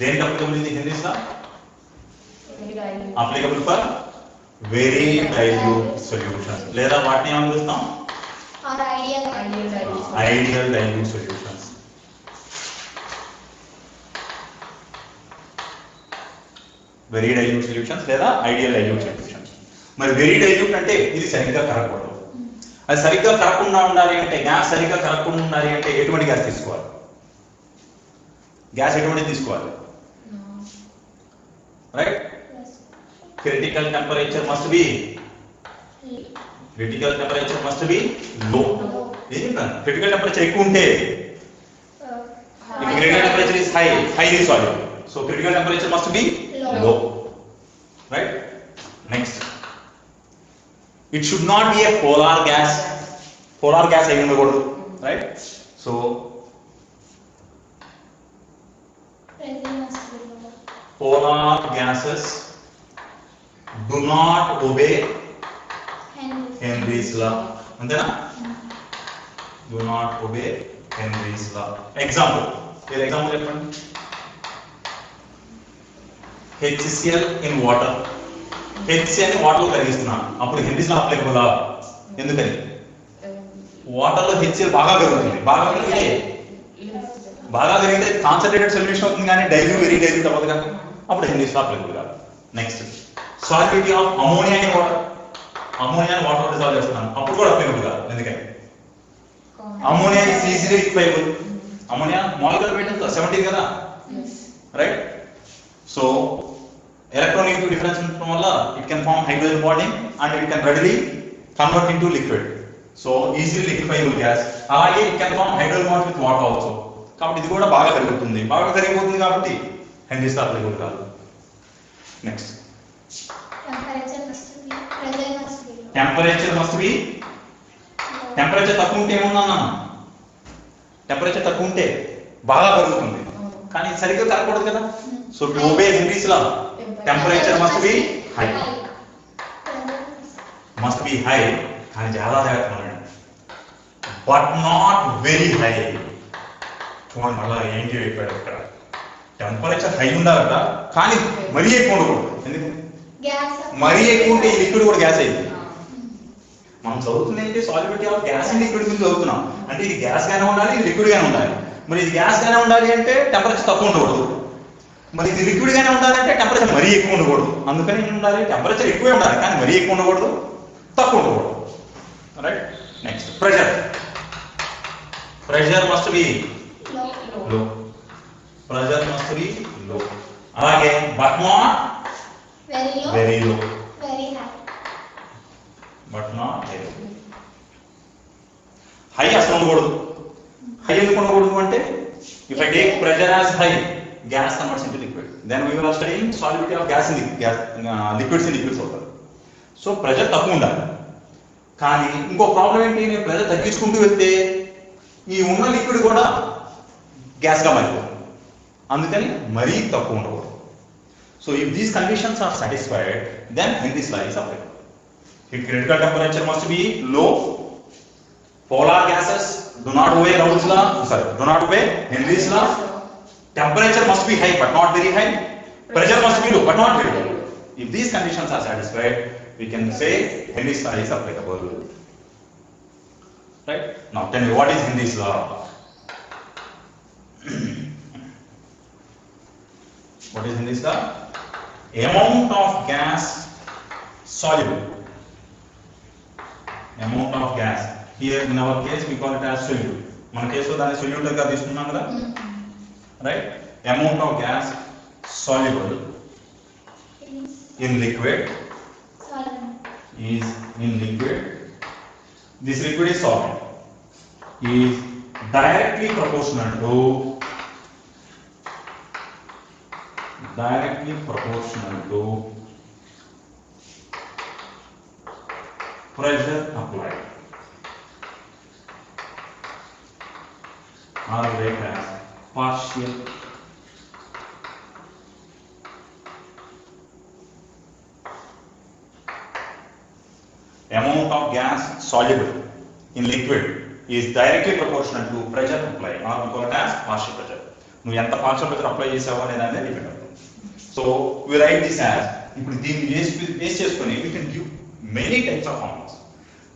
దేనికి అప్లికబుల్ ఇది? Henry's law applicable for very dilute solution, లేదా వాటిని ఏమని పిలుస్తాం? Ideal dilute solution. Very dilute solutions లేదా ఐడియల్ డైల్యూట్ సొల్యూషన్స్. మరి వెరీ డైల్యూట్ అంటే ఇది సరిగ్గా కరగకూడదు. అది సరిగ్గా కరగకుండా ఉండాలి అంటే, గ్యాస్ సరిగ్గా కరగకుండా ఉండాలి అంటే ఎటువంటి గ్యాస్ తీసుకోవాలి? గ్యాస్ ఎటువంటి తీసుకోవాలి? Right. Critical temperature must be లో. క్రిటికల్ టెంపరేచర్ ఎక్కువ ఉంటే critical temperature is highly soluble, so critical temperature must be low, right? Next, it should not be a polar gas ayi undakodu, right? So polar gases do not obey Henry's law, antena? Do not obey Henry's law. Example చెప్పండి. HCl in water. HCl water లో కరిగిస్తున్నాను, అప్పుడు Henry's law applicable ఆ? ఎందుకని? Water లో HCl బాగా కరుగుతుంది, బాగా కరిగితే కాన్సన్ట్రేటెడ్ సొల్యూషన్ అవుతుంది కానీ డైల్యూట్ వెరీ డైల్యూట్ అవ్వదు కదా, అప్పుడు హెన్రీస్ లా అప్లికబుల్ కాదు. Next, solubility of ammonia in water. అమోనియాని వాటర్ డిజాల్వ్ చేస్తున్నాను, అప్పుడు కూడా అప్లికబుల్ కాదు. ఎందుకని? Ammonia is easily liquefiable. Ammonia molecular weight ఎంత? 17 కదా, రైట్? సో electronegative difference ఉండడం వల్ల it can form hydrogen bonding and it can readily convert into liquid, so easily liquefiable gas. అలాగే it can form hydrogen bonds with water also. కాబట్టి ఇది కూడా బాగా కరిగిపోతుంది కాబట్టి హెన్రీస్ లా అప్లికబుల్ కాదు. Next, temperature must be temperature తక్కువ ఉంటే ఏమన్నా, టెంపరేచర్ తక్కువ ఉంటే బాగా కరుగుతుంది కానీ సరిగ్గా కరగకూడదు కదా. So to obey Henry's law, temperature must be high, కానీ చాలా జాగ్రత్తగా ఉండండి, బట్ నాట్ వెరీ హై. చూడండి మళ్ళీ ఏంటి చెప్పాడు ఇక్కడ, టెంపరేచర్ హై ఉండాలట కానీ మరీ ఎక్కువ ఉండకూడదు. ఎందుకు? మరీ ఎక్కువ ఉంటే ఈ లిక్విడ్ కూడా గ్యాస్ అయింది. మనం చదువుతుంది ఏంటి, solubility of gas and liquid గురించి చదువుతున్నాం. అంటే ఇది గ్యాస్ గానే ఉండాలి, ఇది లిక్విడ్ గానే ఉండాలి. మరి ఇది గ్యాస్ గానే ఉండాలి అంటే టెంపరేచర్ తక్కువ ఉండకూడదు, మరి ఇది లిక్విడ్ గానే ఉండాలంటే టెంపరేచర్ మరీ ఎక్కువ ఉండకూడదు. అందుకని ఏం ఉండాలి, టెంపరేచర్ ఎక్కువే ఉండాలి కానీ మరీ ఎక్కువ ఉండకూడదు, తక్కువ ఉండకూడదు, right? Next, pressure must be లో. ప్రెషర్ మస్ట్ బి లో. అలాగే but not very low, but not very low. High అసలు ఉండకూడదు. హై ఎందుకు ఉండకూడదు అంటే, if I take pressure as high, gas converts into liquid. Then we were studying solubility of gas in liquids in liquids అవుతారు. So pressure తక్కువ ఉండాలి. కానీ ఇంకో ప్రాబ్లం ఏంటి, నేను ప్రెషర్ తగ్గించుకుంటూ వెళ్తే ఈ ఉన్న లిక్విడ్ కూడా గ్యాస్గా మారిపోతుంది. అందుకని మరీ తక్కువ ఉండకూడదు. So if these conditions are satisfied, then Henry's law is applicable. If critical temperature must be low, polar gases do not obey Henry's law. Temperature must be high but not very high. Pressure must be low but not very low. If these conditions are satisfied, we can say Henry's law is applicable. Right? Now tell me, what is Henry's law? What is Henry's law? Amount of gas soluble. Amount of gas. Here in our case we call it as solute. మన కేసులో దాన్ని solute గా తీసుకున్నాం కదా, right? Amount of gas soluble in liquid is this liquid is solvent, is directly proportional to pressure applied, or written as partial amount of gas soluble in liquid is directly proportional to pressure applied, or we call it as partial pressure. నువ్వు ఎంత partial pressure apply చేసావో అనేది అనేది depend అవుతుంది. So we write this as, ఇప్పుడు దీన్ని base చేసుకొని we can give many types of formulas.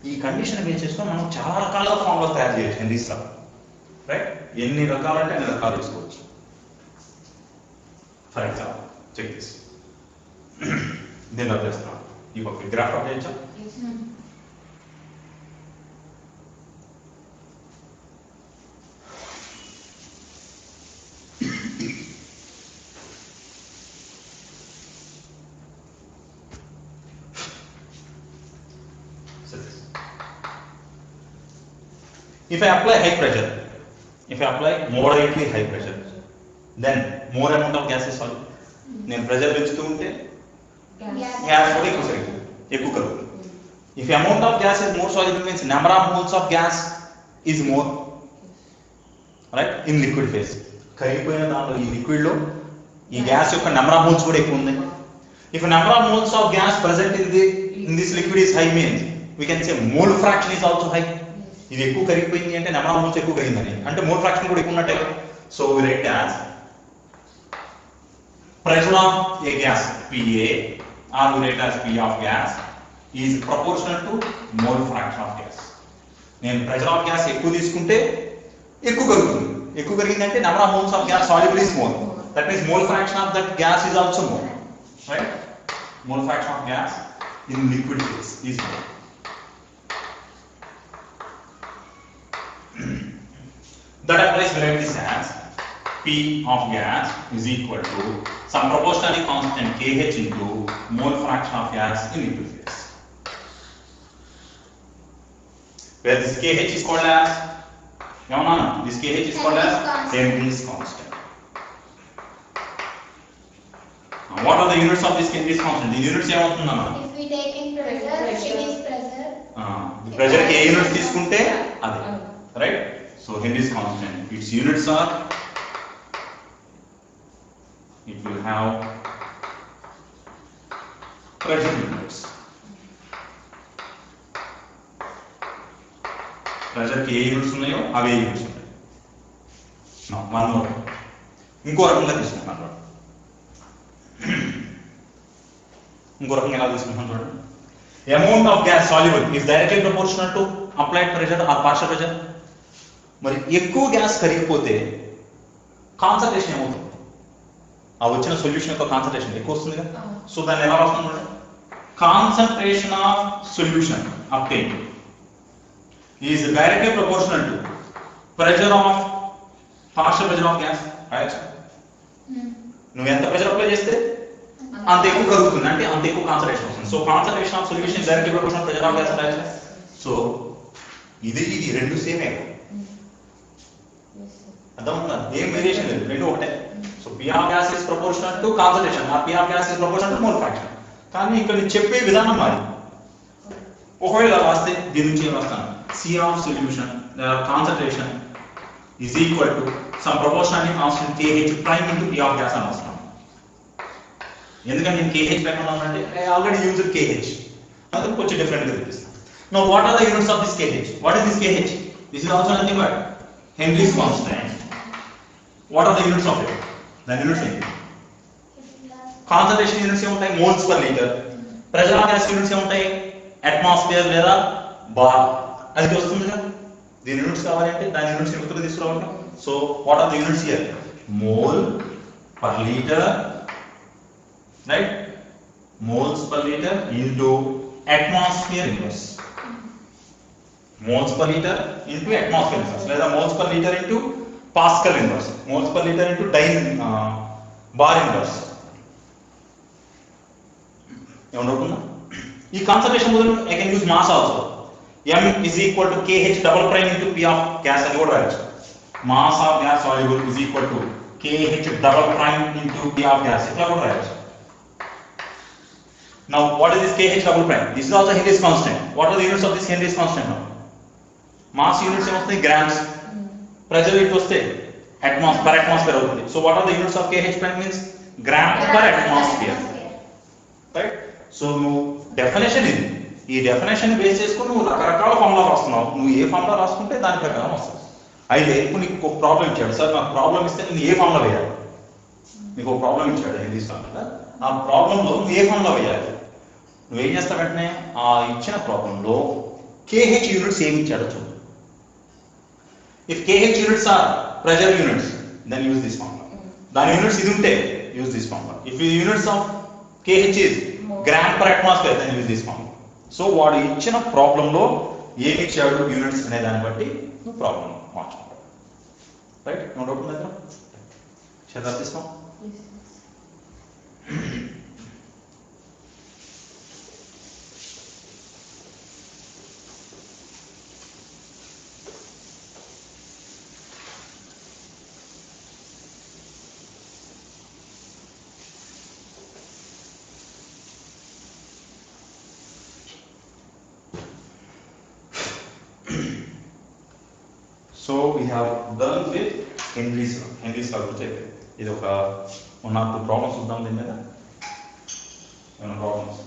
ఈ కండిషన్ బేస్ చేసుకొని మనం చాలా రకాల ఫార్ములాస్ తయారు చేయొచ్చు Henry's law, రైట్? ఎన్ని రకాలంటే అన్ని రకాలు తీసుకోవచ్చు. For example check this. దీన్ని రబ్ చేస్తున్నాను. ఈ పక్క గ్రాఫ్ రబ్ చేయొచ్చా? If I apply high pressure, if I apply moderately high pressure, then more amount of gas is solved. నేను ప్రెషర్ పెంచుతూ ఉంటే గ్యాస్ కూడా ఎక్కువ కలుగుతుంది. If amount of gas is more soluble means number of moles of gas is more, right, in liquid phase. కరిగిపోయిన దాంట్లో ఈ liquid లో ఈ గ్యాస్ యొక్క నెంబర్ ఆఫ్ మోల్స్ కూడా ఎక్కువ ఉంది. If number of moles of gas present in this liquid is high means we can say mole fraction is also high. ఇది ఎక్కువ కరిగిపోయింది అంటే నెంబర్ ఆఫ్ మోల్స్ ఎక్కువ కరిగిందని అంటే మోల్ ఫ్రాక్షన్ కూడా ఎక్కువ ఉన్నట్టే. So we write as pressure of a gas PA or we write as P of gas is proportional to mole fraction of gas. నేను ప్రెషర్ ఆఫ్ గ్యాస్ ఎక్కువ తీసుకుంటే ఎక్కువ కరుగుతుంది. ఎక్కువ కరిగిందంటే number of moles of gas soluble is more. That means mole fraction of that gas is also more, right? Mole fraction of gas in liquid phase is more. That applies, we write this as P of gas is equal to some proportionally constant Kh into mole fraction of gas in liquid phase. Where this Kh is called as, this Kh is called as Henry's constant. Now, what are the units of this Henry's constant? The units ఏమవుతుందన్న? If we take in pressure, it is pressure. Pressure కి ఏ units తీసుకుంటే అదే, right? So Henry's constant, its units are, it will have pressure units. Pressure కి ఏ units ఉన్నాయో అవే units ఉంటాయి. Now one more, ఇంకో రకంగా తీసుకుంటాను చూడండి. ఇంకో రకంగా ఎలా తీసుకుంటాను చూడండి. Amount of gas soluble is directly proportional to applied pressure or partial pressure. మరి ఎక్కువ గ్యాస్ కరిగిపోతే కాన్సంట్రేషన్ ఏమవుతుంది? ఆ వచ్చిన సొల్యూషన్ యొక్క కాన్సంట్రేషన్ ఎక్కువ వస్తుంది కదా. సో దాన్ని ఎలా వస్తుంది? Concentration of solution obtained is directly proportional to pressure of partial pressure of gas. రాయొచ్చు. నువ్వు ఎంత ప్రెషర్ అప్లై చేస్తే అంత ఎక్కువ కరుగుతుంది, అంటే అంత ఎక్కువ కాన్సంట్రేషన్ వస్తుంది. So concentration of solution directly proportional pressure of gas రాయొచ్చు. సో ఇది రెండు సేమే, అర్థమవుతుందా? ఏం వేరియేషన్ లేదు, రెండు ఒకటే. So P of gas is proportional to concentration or P of gas is proportional to mole fraction. కానీ ఇక్కడ నేను చెప్పే విధానం మారి. ఒకవేళ రాస్తే దీని నుంచి ఏం రాస్తాను? C of solution concentration is equal to some proportionally constant Kh prime into P of gas అని వస్తాను. ఎందుకంటే నేను Kh prime అన్నానంటే I already used Kh. అందుకు కొంచెం డిఫరెంట్ గా చూపిస్తాను. Now what are the units of this Kh? What is this Kh? This is also nothing but Henry's constant. What are the units of it? The units ఏంటి? Concentration units ఏముంటాయి? Moles per litre. Pressure of gas units ఏముంటాయి? Atmosphere లేదా bar. అది వస్తుంది కదా. దీని units కావాలంటే దాని యూనిట్స్ ఎక్కడ తీసుకురావాలి? So what are the units here? Mole per litre, right? Moles per litre into atmosphere inverse. Moles per litre into atmosphere inverse లేదా moles per litre into Pascal inverse, moles per liter into bar inverse. ఏమనుకుంటున్నా? ఈ concentration బదులు I can use mass also. M is equal to Kh double prime into P of gas అని కూడా రాయొచ్చు. Mass of gas soluble is equal to Kh double prime into P of gas ఇట్లా కూడా రాయొచ్చు. Now what is this Kh double prime? This is also Henry's constant. What are the units of this Henry's constant now? Mass units ఏమొస్తాయి? grams. Pressure it వస్తే per atmosphere అవుతుంది. So what are the units of Kh prime means? Gram per atmosphere, right? So నువ్వు definition ఇది, ఈ definition base చేసుకుని నువ్వు రకరకాల formula రాస్తున్నావు. నువ్వు ఏ ఫార్ములా రాసుకుంటే దాని ప్రకారం వస్తుంది. అయితే ఇప్పుడు నీకు ఒక ప్రాబ్లం ఇచ్చాడు, సార్ నాకు ప్రాబ్లం ఇస్తే నేను ఏ ఫార్ములా వేయాలి? నీకు ఒక ప్రాబ్లం ఇచ్చాడు హిందీ ఫార్ములా, ఆ ప్రాబ్లంలో నువ్వు ఏ ఫార్ములా వేయాలి? నువ్వేం చేస్తావు వెంటనే ఆ ఇచ్చిన ప్రాబ్లంలో Kh యూనిట్స్ ఏమి ఇచ్చాడో చూడు. If Kh units are pressure units, then use this formula. Then units is unte, use this formula. If the units of Kh is gram per atmosphere అని యూజ్ తీసుకోండి. సో వాడు ఇచ్చిన ప్రాబ్లంలో ఏమి ఇచ్చాడు యూనిట్స్ అనే దాన్ని బట్టి నువ్వు ప్రాబ్లం మార్చుకుంటావు. రైట్? నో డౌట్ ఉంది దగ్గర చదివి తీసుకో. So we have done with Henry's law. Henry's law గురించి అయిపోయింది. ఇది ఒక 1 or 2 ప్రాబ్లమ్స్ చూద్దాం దీని మీద. ఏమైనా ప్రాబ్లమ్స్?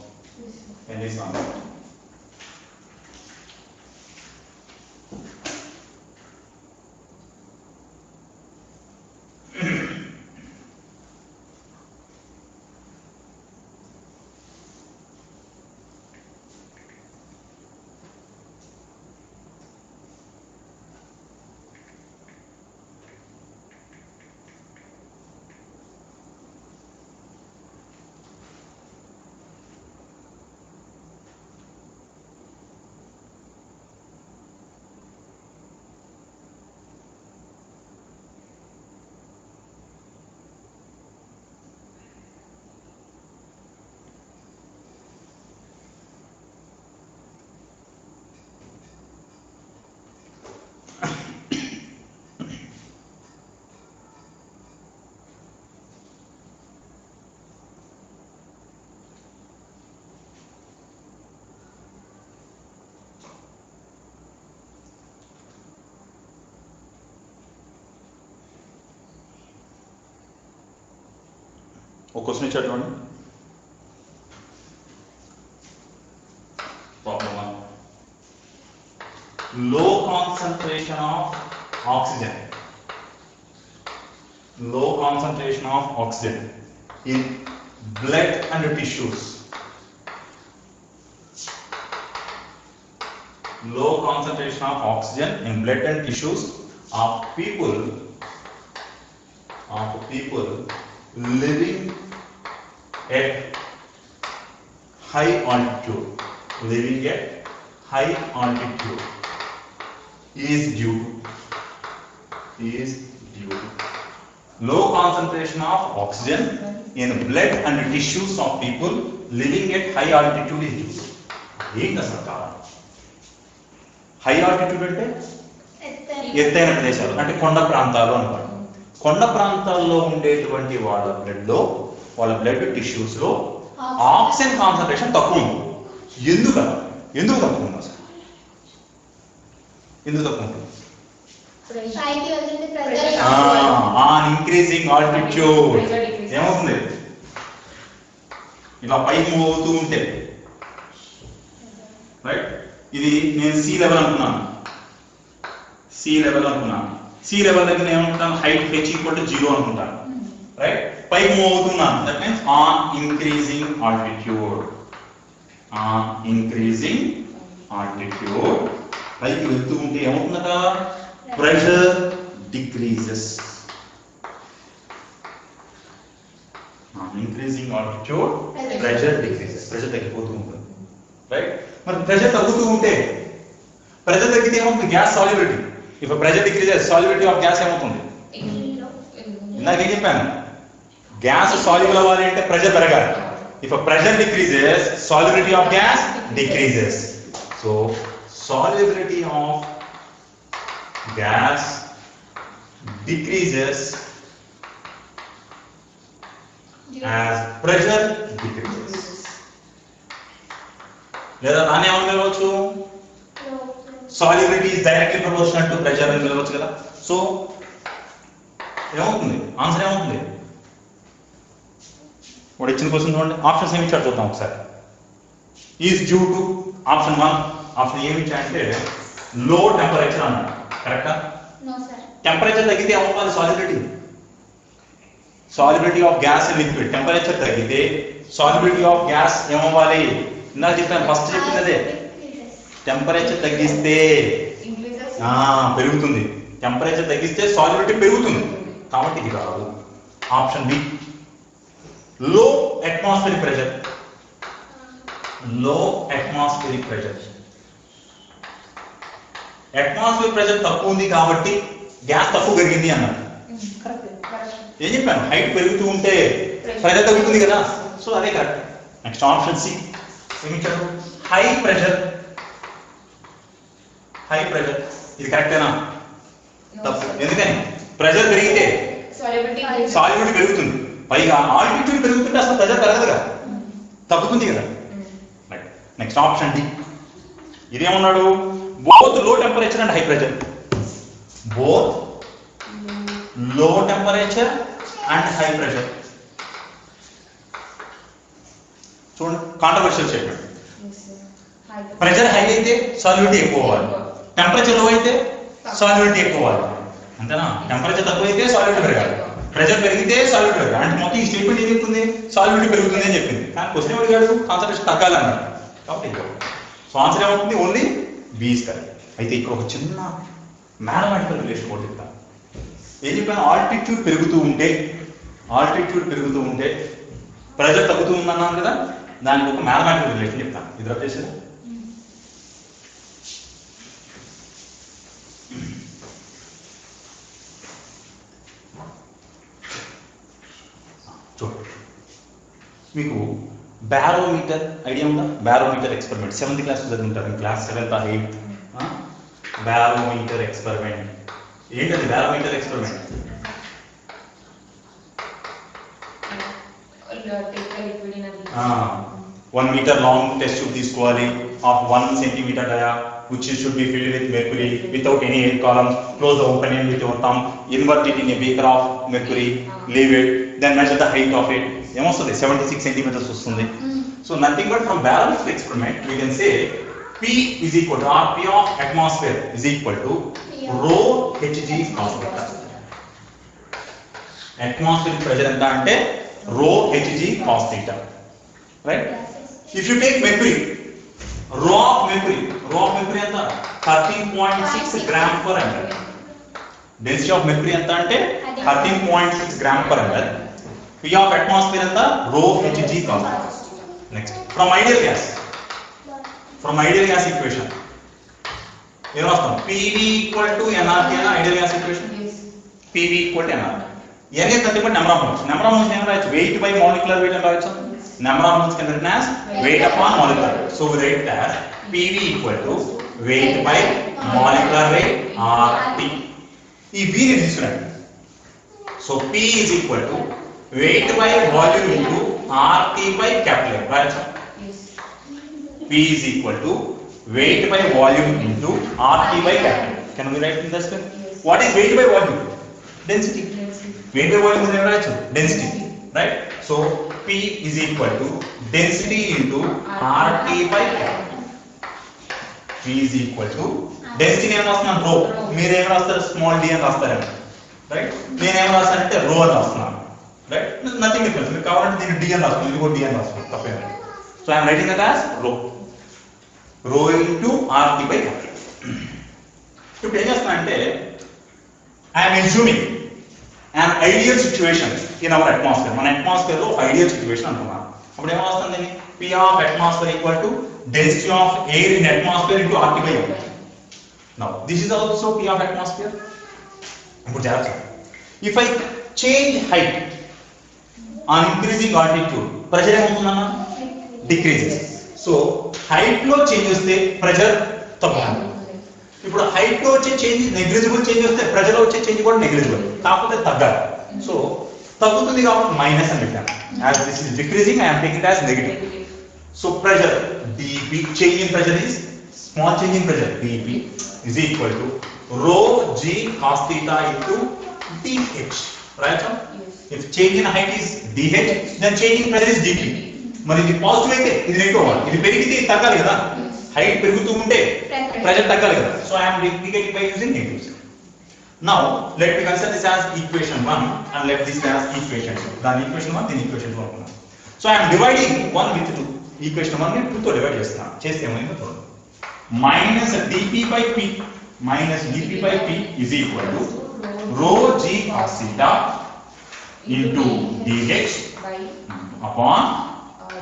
Henry's law. ఒక క్వశ్చన్ ఇచ్చాడు చూడండి. ప్రాబ్లం 1. లో concentration of oxygen. Low concentration of oxygen in blood and tissues. Low concentration of oxygen in blood and tissues of people living at high altitude. Living at high altitude is due to low concentration of oxygen in blood and tissues of people living at high altitude is due. ఏంటి అసలు కారణం? High altitude అంటే ఎత్తైన ప్రదేశాలు, అంటే కొండ ప్రాంతాలు అన్నమాట. కొండ ప్రాంతాల్లో ఉండేటువంటి వాళ్ళ బ్లడ్ టిష్యూస్ లో ఆక్సిజన్ కాన్సంట్రేషన్ తక్కువ ఉంది. ఎందుకు తక్కువ ఉంది అసలు? ఎందుకు తక్కువ ఉంటుంది? ఆన్ ఇంక్రీజింగ్ ఆల్టిట్యూడ్ ఏమవుతుంది? ఇలా పైకి మూవ్ అవుతూ ఉంటే, రైట్? ఇది నేను సీ లెవెల్ అనుకున్నాను. సీ లెవెల్ దగ్గర ఏమనుకుంటాను? హైట్ h = 0 అనుకుంటాను, రైట్? పైకి మూవ్ అవుతున్నాను. That means on increasing altitude. పైకి వెళ్తూ ఉంటే ఏమవుతుందట? Pressure decreases. Increasing altitude pressure decreases. Pressure తగ్గిపోతూ ఉంటుంది, రైట్? మరి ప్రెషర్ తగ్గుతూ ఉంటే, ప్రెషర్ తగ్గితే ఏమవుతుంది? Gas solubility. If pressure decreases, solubility of gas ఏమవుతుంది? ఇందాక ఏం చెప్పాను? గ్యాస్ సాల్యుబుల్ అవ్వాలి అంటే ప్రెషర్ పెరగాలి. If pressure decreases, solubility of gas decreases. So solubility of gas decreases as pressure decreases. లేదా దాన్ని ఏమని పిలవచ్చు? Solubility is directly proportional to pressure అని పిలవచ్చు కదా. సో ఏమవుతుంది? ఆన్సర్ ఏమవుతుంది? వాడు ఇచ్చిన క్వశ్చన్ చూడండి. ఆప్షన్స్ ఏమి ఇచ్చాడు చూద్దాం ఒకసారి. Is due to option 1. Option ఏమి ఇచ్చాడంటే లో టెంపరేచర్ అన్నాడు. కరెక్టా? టెంపరేచర్ తగ్గితే ఏమవుతుంది? Solubility of gas in liquid. Temperature తగ్గితే సాల్యుబిలిటీ ఆఫ్ గ్యాస్ ఏమవ్వాలి? ఇందాక చెప్పాను, ఫస్ట్ చెప్పింది అదే. టెంపరేచర్ తగ్గిస్తే పెరుగుతుంది. టెంపరేచర్ తగ్గిస్తే సాల్యుబిలిటీ పెరుగుతుంది. కాబట్టి ఇది కాదు. ఆప్షన్ బి, లో అట్మాస్ఫియరిక్ ప్రెషర్. లో అట్మాస్ఫియరిక్ ప్రెషర్. అట్మాస్ఫియర్ ప్రెషర్ తక్కువ ఉంది కాబట్టి గ్యాస్ తక్కువ పెరిగింది అన్నారు. ఏం చెప్పాను, హైట్ పెరుగుతూ ఉంటే ప్రెషర్ తగ్గుతుంది కదా, సో అదే కరెక్ట్. నెక్స్ట్ ఆప్షన్ సి ఏమిచ్చారు, హై ప్రెషర్. హై ప్రెషర్ ఇది కరెక్టేనా? తప్పు. ఎందుకని? ప్రెషర్ పెరిగితే సాల్యుబిలిటీ పెరుగుతుంది, పైగా ఆల్టిట్యూడ్ పెరుగుతుంటే అసలు ప్రెషర్ పెరగదుగా, తగ్గుతుంది కదా. Next option D. ఇదేమన్నాడు, both low temperature and high pressure. Both low temperature and high pressure. చూడండి, కాంట్రవర్షియల్ స్టేట్మెంట్. ప్రెషర్ హై అయితే సాల్యుబిలిటీ ఎక్కువ అవ్వాలి, టెంపరేచర్ లో అయితే సాల్యుబిలిటీ ఎక్కువ అవ్వాలి, అంతేనా? టెంపరేచర్ తక్కువ అయితే సాల్యుబిలిటీ పెరగాలి, ప్రెషర్ పెరిగితే సాల్యుబిలిటీ పెరగాలి. అంటే మొత్తం ఈ స్టేట్మెంట్ ఏం చెప్తుంది, సాల్యుబిలిటీ పెరుగుతుంది అని చెప్పింది. కానీ క్వశ్చన్ ఎవరు అడిగాడు, కాన్సంట్రేషన్ తగ్గాలి అన్నాడు. కాబట్టి సో ఆన్సర్ ఏమవుతుంది, ఓన్లీ బి ఇస్ కరెక్ట్. అయితే ఇక్కడ ఒక చిన్న మ్యాథమెటికల్ రిలేషన్ కూడా చెప్తాను. ఏం చెప్పాను, ఆల్టిట్యూడ్ పెరుగుతూ ఉంటే ప్రెషర్ తగ్గుతూ ఉందన్నాను కదా, దానికి ఒక మ్యాథమెటికల్ రిలేషన్ చెప్తాను. ఇది వచ్చేసి చూడండి, మీకు బ్యారోమీటర్ ఐడియా ఉందా? బ్యారోమీటర్ ఎక్స్పెరిమెంట్ 7th క్లాస్ చదువుకుంటారు, class 7th or 8th. Barometer experiment ఏంటది? Barometer experiment 1 meter long test tube తీసుకోవాలి of 1 centimeter dia, which should be filled with mercury without any air columns. Close the opening with your thumb, invert it in a beaker of mercury, leave it, then measure the height of it. ఏమొస్తుంది, 76 centimeters వస్తుంది. So nothing but from barometric experiment we can say P is equal to RP of atmosphere is equal to rho Hg cos theta. Atmospheric pressure ఎంత అంటే rho Hg cos theta, right? If you take mercury, rho of mercury ఎంత 13.6 gram per ml. Density of mercury ఎంత అంటే 13.6 gram per ml. P of atmosphere ఎంత, rho Hg cos. Next, from ideal gas equation ఏం రాస్తాం, PV equal to nRT అన్న ideal gas equation. PV equal to nRT. n is nothing but number of moles. Number of moles ఏం రాయొచ్చు, weight by molecular weight అని రాయొచ్చు. Number of moles can be written as weight upon molecular weight. So we write it as PV equal to weight by molecular weight RT. ఈ V ని తీసుకురండి. So P is equal to weight by volume into RT by capital. Right? P is equal to weight by volume into RT by capital. Can we write in this way? What is weight by volume? Density. Weight by volume is right? Density. Right? So P is equal to density into RT by capital. P is equal to density name రాస్తున్నాను rho. మీరు ఏం రాస్తారు, small d అని రాస్తారు. Right? నేను ఏం రాస్తానంటే rho అని రాస్తున్నాను. Right? Nothing difference. మీరు కావాలంటే దీన్ని d అని రాసుకోండి, ఇది కూడా d అని రాసుకోండి, తప్పేం లేదు. So I am writing that as rho. Rho into RT by capital. ఇప్పుడు ఏం చేస్తానంటే I am assuming an ideal situation in our atmosphere. మన atmosphere లో ideal situation అనుకున్నాను. అప్పుడు ఏం వస్తుంది, P of atmosphere equal to density of air in atmosphere into RT by capital. Now this is also P of atmosphere. ఇప్పుడు జాగ్రత్త, if I change height on increasing altitude, pressure ఏమవుతుందన్నా, decreases. So height లో change వస్తే pressure తగ్గుతుంది. ఇప్పుడు height లో వచ్చే change negligible change వస్తే pressure లో వచ్చే చేంజ్ కూడా నెగ్లిజిబుల్, కాకపోతే తగ్గాలి. సో తగ్గుతుంది కాబట్టి మైనస్ అని పెట్టాను. As this is decreasing, I am taking it as negative. So pressure dP, change in pressure is small change in pressure dP is equal to rho g cos theta into dH. Right? If change in height is dH, then change in pressure is dP. మరి ఇది positive అయితే ఇది negative అవ్వాలి, ఇది పెరిగితే ఇది తగ్గాలి కదా, హైట్ పెరుగుతూ ఉంటే ప్రెషర్ తగ్గాలి కదా. So I am indicating by using negatives. Now let me consider this as equation 1 and let this as equation 2. Then equation 1 then equation 2 అనుకున్నాం. So I am dividing 1 with 2. equation 1 ని 2 తో divide చేస్తున్నాను. చేస్తే ఏమైందో చూడండి. minus dP by P minus dP by P is equal to rho g cos theta into dH upon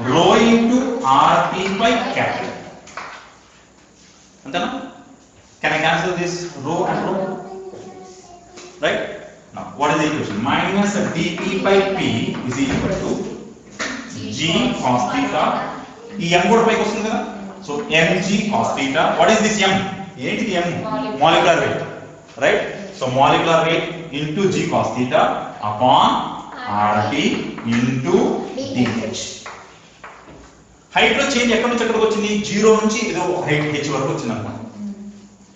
rho into RP by capital. Antana? Can I cancel this rho and rho? Right? Now, what is the equation? Minus dP by P is equal to G cos theta. ఈ m కూడా పైకి వస్తుంది కదా, so mg cos theta. What is this m? ఏంటిది m? Molecular weight, right? So molecular weight into G cos theta upon RT into dH. Height లో change ఎక్కడి నుంచి ఎక్కడికి వచ్చింది? 0 నుంచి ఏదో హైట్ h వరకు వచ్చింది అనుకోండి.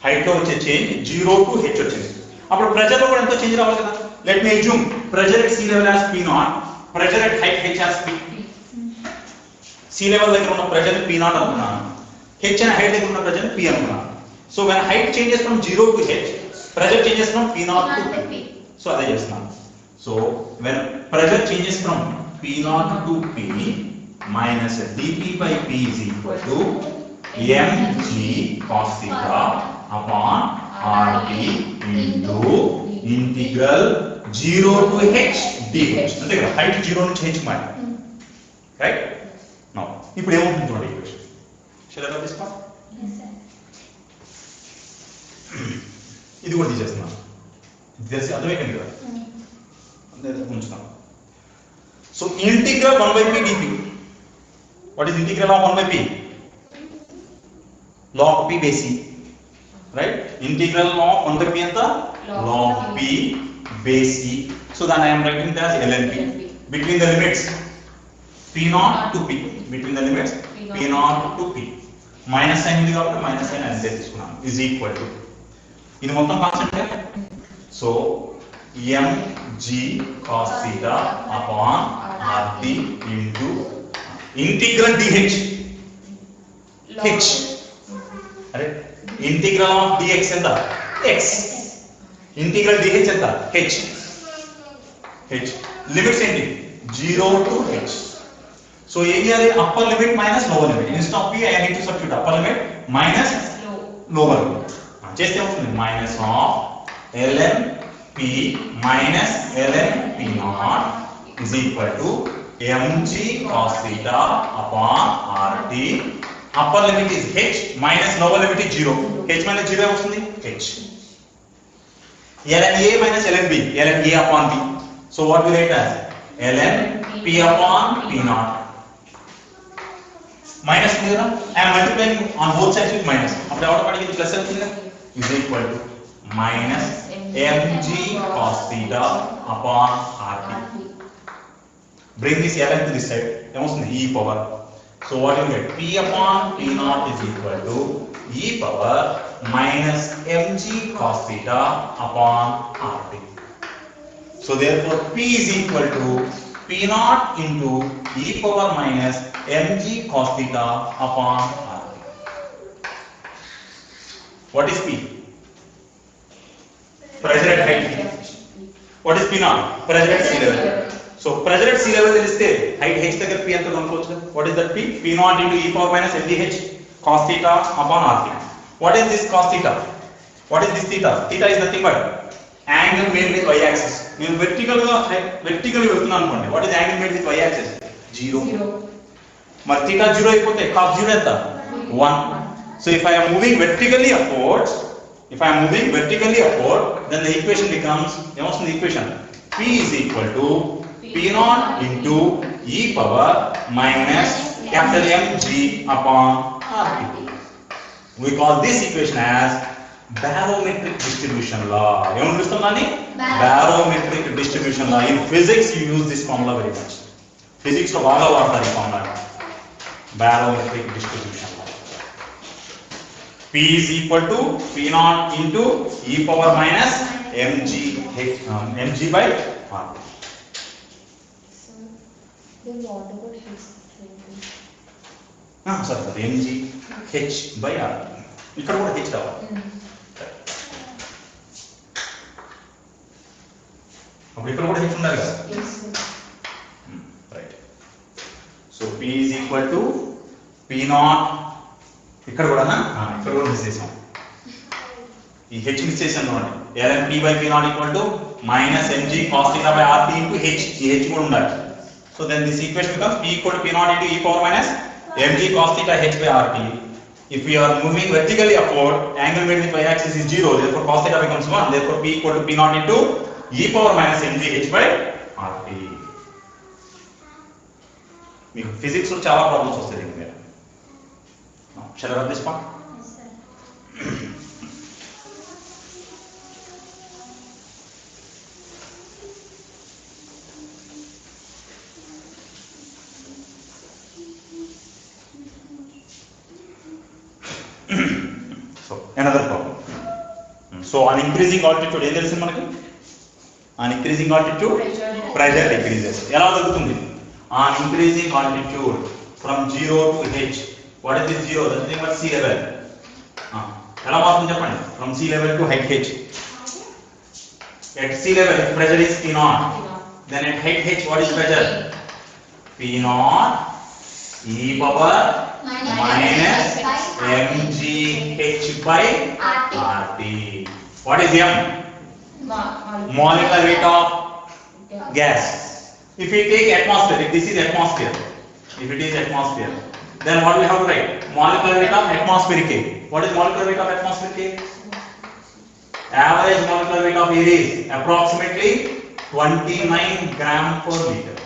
హైట్ లో వచ్చే చేంజ్ 0 టు h వచ్చింది. అప్పుడు ప్రెషర్ లో కూడా ఎంతో చేంజ్ రావాలి కదా. Let me assume pressure at sea level as P0, pressure at height h as P. sea level దగ్గర ఉన్న ప్రెషర్ ని P0 అనుకున్నాను, h అనే హైట్ దగ్గర ఉన్న ప్రెషర్ ని P అనుకున్నాను. So when height changes from 0 to h, pressure changes from P0 to P. So అదే చేస్తున్నాను. So when pressure changes from P0 to P, minus dP by P is equal to mg cos theta upon RT into integral 0 to h dh. అంతే కదా, height 0 నుంచి h మాట, right? Now ఇప్పుడు ఏమవుతుంది చూడండి equation. Shall I right this part? Yes, sir. ఇది కూడా తీసేస్తున్నాను. తెలిసి అర్థమైంది కదా, అందరూ ఉంచుతాను. So integral 1 by p dp. What is integral of 1 by p? Log p base c, right? Integral of 1 by p anta log p base c. So then I am writing it as ln p between the limits p0 to p, between the limits p0 to p. Minus sign ఉంది కాబట్టి minus sign as తీసుకున్నాను, is equal to ఇది మొత్తం constant. So mg cos theta upon RT into integral dh h, అరే integral of dx ఎంత? x. Integral dh ఎంత? h. Limits ఏంటి? 0 to h. So ఏం చేయాలి? Upper limit minus lower limit. Instead of p I need to substitute upper limit minus lower limit. చేస్తే వస్తుంది minus of ln p minus ln p0 is equal to mg cos theta upon RT. Upper limit is h minus lower limit is 0. h minus 0 వస్తుంది h. ln a minus ln b, ln a upon b. So what we write as ln p upon p0. Minus ఉంది కదా, I am multiplying on both sides with minus. అప్పుడు automatically plus అవుతుంది కదా, is equal to minus mg cos theta upon RT. Bring this ln to this side, ఏమొస్తుంది? e power. So what you get? P upon P0 is equal to e power minus mg cos theta upon RT. So therefore P is equal to P0 into e power minus mg cos theta upon RT. What is P? Pressure at height. What is P0? Pressure at sea level. So pressure at sea level తెలిస్తే height h దగ్గర p ఎంత కనుక్కోవచ్చు. What is that p? P0 into e power minus mgh cos theta upon RT. What is this cos theta? What is this theta? Theta is nothing but angle made with y axis. నేను vertically వెళ్తున్నాను అనుకోండి. What is angle made with y axis? 0. మరి theta 0 అయిపోతే cos 0 ఎంత? 1. So if I am moving vertically upwards, then the equation becomes, ఏమొస్తుంది equation? P is equal to P0 into e power minus capital mg upon RT. We call this equation as barometric distribution law. ఏమని పిలుస్తాం దాన్ని? Barometric distribution law. In physics you use this formula very much. Physics లో బాగా వాడతారు ఈ formula. Barometric distribution law. P is equal to P0 into e power minus mg by RT. Then what about his? Sorry, mg h by RT. ఇక్కడ కూడా h రావాలి. అప్పుడు ఇక్కడ కూడా h ఉండాలి కదా. Yes, sir. Right. So P is equal to P0. ఇక్కడ కూడా మిస్ చేసాం. ఈ h మిస్ చేసాం చూడండి. ln p by P0 equal to minus mg cos theta by RT into h. ఈ h కూడా ఉండాలి. So So then this equation becomes P equal to P naught into e power minus mg cos theta h by RT. If we are moving vertically upward, angle made with y axis is 0, therefore cos theta becomes 1, therefore P equal to P naught into e power minus mg h by RT. మీకు physics లో చాలా problems వస్తాయి దీని మీద. Shall I run this part? Yes, sir. So another problem. So on increasing altitude ఏం తెలుసు మనకి? On increasing altitude pressure decreases. ఎలా జరుగుతుంది? On increasing altitude from 0 to h. What is this 0? That is what sea level. ఎలా మారుతుంది చెప్పండి? From sea level to height h. At sea level pressure is P naught. Then at height h what is pressure? P naught e power minus mg h by RT. What is m? Molecular weight of gas. If we take atmosphere, if this is atmosphere, if it is atmosphere, then what we have to write? Molecular weight of atmospheric air. What is molecular weight of atmospheric air? Average molecular weight of air is approximately 29 gram per liter.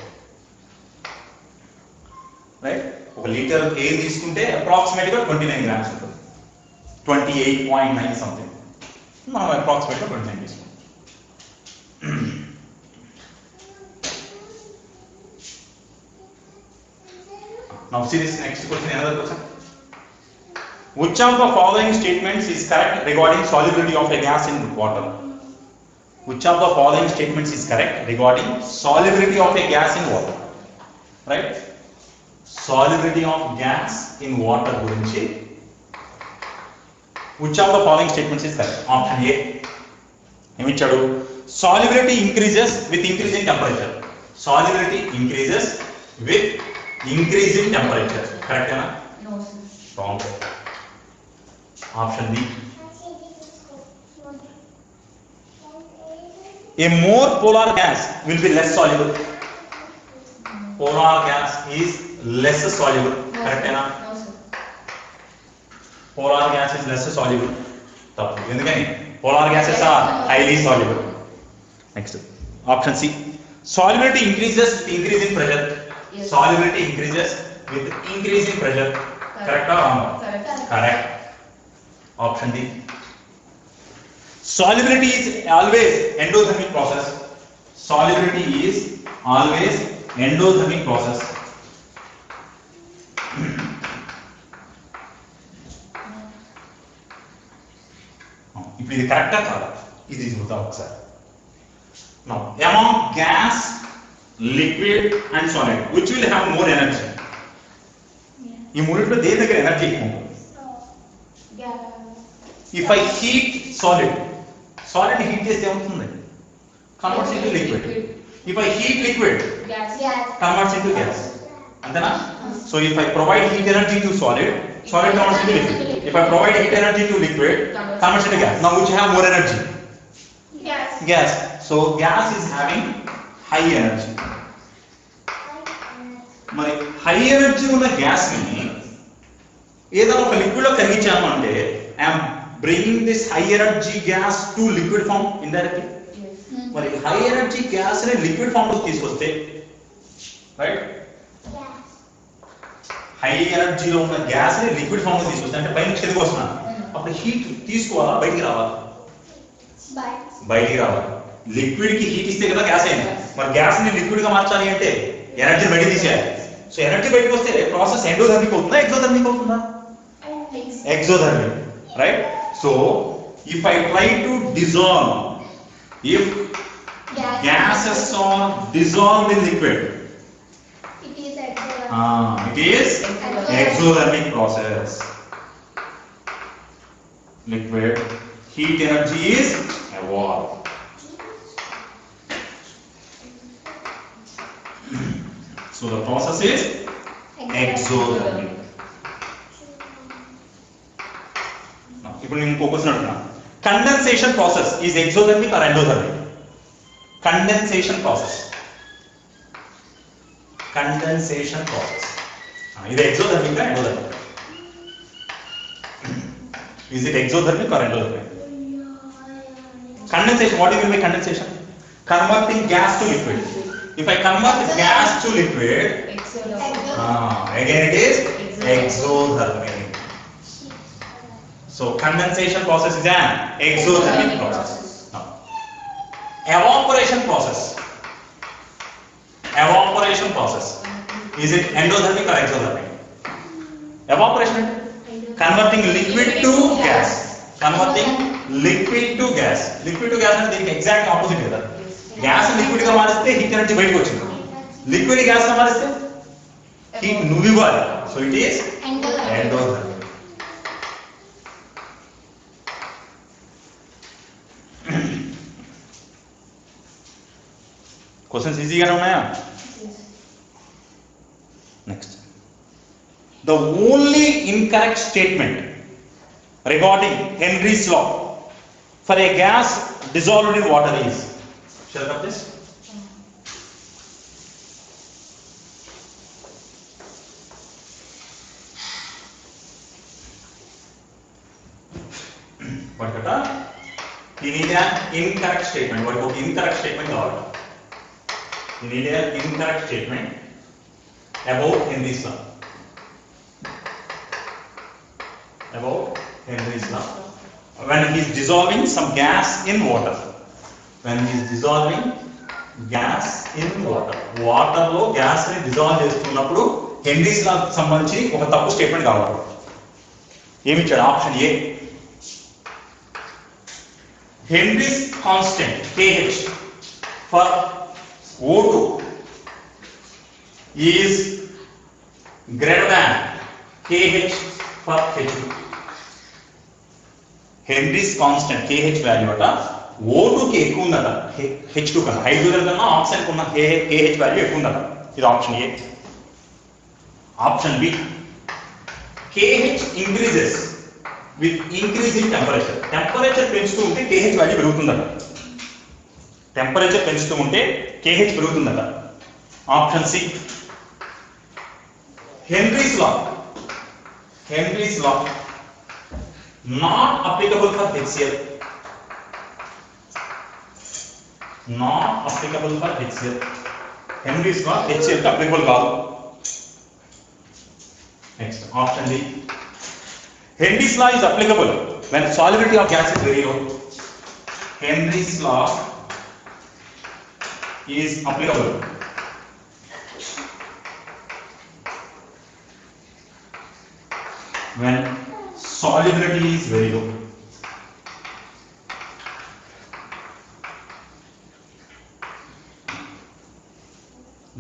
Right? ఒక litre air తీసుకుంటే approximate గా 29 grams ఉంటుంది. 28.9 something. మనం approximate గా 29 తీసుకుంటాం. Now see this next question, another question. Which of the following statements is correct regarding solubility of a gas in water? Which of the following statements is correct regarding solubility of a gas in water? Right? Solubility of gas in water గురించి which of the following statements is correct? Option A. ఏమిచ్చాడు? Solubility increases with increase in temperature. Solubility increases with increase in temperature. Correct na? No, sir. Wrong. Option B. A more polar gas will be less soluble. Polar gas is less soluble. Correct na? No, sir. Polar gas is less soluble. తప్పు. ఎందుకని? Polar gases are highly soluble. Next. Option C. Solubility increases with increase in pressure. Yes. Solubility increases with increase in pressure. Correct or wrong? Correct. Correct. Option D. Solubility is always endothermic process. Solubility is always endothermic process. ఇప్పుడు ఇది కరెక్టా కాదా? ఇది చూద్దాం ఒకసారి. Now, among gas, liquid and solid, which will have more energy? ఈ మూడిట్లో దేని దగ్గర ఎనర్జీ ఎక్కువ ఉంటుంది? If I heat solid heat చేస్తే ఏమవుతుంది? Converts into liquid. If I heat liquid, Gas. converts into gas. అంతేనా? So if I provide heat energy to solid converts into liquid. If I provide heat energy to liquid, converts into gas. Now which have more energy? Gas. So gas is having high energy. మరి high energy ఉన్న gas ని ఏదో ఒక liquid లో కరిగించాము అంటే I'm bringing this high energy gas to liquid form indirectly. మరి high energy gas ని లిక్విడ్ ఫామ్ లో తీసుకొస్తే రైట్, హై ఎనర్జీలో ఉన్న గ్యాస్ ని లిక్విడ్ ఫామ్ లో తీసుకొస్తే అంటే పైన కిందకి వస్తున్నాను, అప్పుడు హీట్ తీసుకోవాలా బయటికి రావాలా? బయటికి రావాలి. లిక్విడ్ కి హీట్ ఇస్తే కదా గ్యాస్ అయింది. మరి గ్యాస్ ని లిక్విడ్ గా మార్చాలి అంటే ఎనర్జీ బయటికి తీసేయాలి. సో ఎనర్జీ బయటకు వస్తే ప్రాసెస్ ఎండోథర్మిక్ అవుతుందా ఎగ్జోథర్మిక్ అవుతుందా? Exothermic, right? So if I try to dissolve, if gases are dissolved in liquid, It is it is exothermic process. Liquid heat energy is evolved. So the process is exothermic. ఇప్పుడు నేను ఇంకో question అడుగుతున్నా. Condensation process is exothermic or endothermic? Condensation process condensation process. Is it exothermic or endothermic? Is it exothermic or endothermic? Condensation, what do you mean by condensation? Converting gas to liquid. If I convert gas to liquid, again it is exothermic. So condensation process is an exothermic process. Now, evaporation process. Evaporation process. Is it endothermic or exothermic? Evaporation. Converting liquid to gas. Converting liquid to gas. Liquid to gas అంటే దీనికి exact opposite కదా. Gas liquid గా మారిస్తే heat నుంచి బయటకు వచ్చింది. Liquid gas గా మారిస్తే హీట్ నువ్వు ఇవ్వాలి. So it is endothermic. Questions ఈజీగానే ఉన్నాయా? Next, the only incorrect statement regarding Henry's law for a gas dissolved in water is, shall I have this? What kata? You need an incorrect statement. What about incorrect statement or? You need an incorrect statement about Henry's law. About Henry's law. When he is dissolving some gas in water. When he is dissolving gas in water. Water lo gas ni dissolve చేస్తున్నప్పుడు Henry's law సంబంధించి ఒక తప్పు statement కావాలి. ఏమి ఇచ్చాడు? Option A. Henry's constant KH for O2 is greater than KH for H2. Henry's constant KH value అట O2 కి ఎక్కువ ఉందట H2 కన్నా. హైడ్రోజన్ కన్నా ఆక్సిజన్ కున్న KH వాల్యూ ఎక్కువ ఉందట. ఇది option A. Option B, KH increases with increase in temperature. Temperature పెంచుతూ ఉంటే KH వాల్యూ పెరుగుతుందట. టెంపరేచర్ పెంచుతూ ఉంటే KH పెరుగుతుందట. Option C, Henry's law not applicable for HCl. Not applicable for HCl. Henry's law HCl కి applicable కాదు. Next, option D, Henry's law is applicable when solubility of gas is very low. Henry's law is applicable when solubility is very low.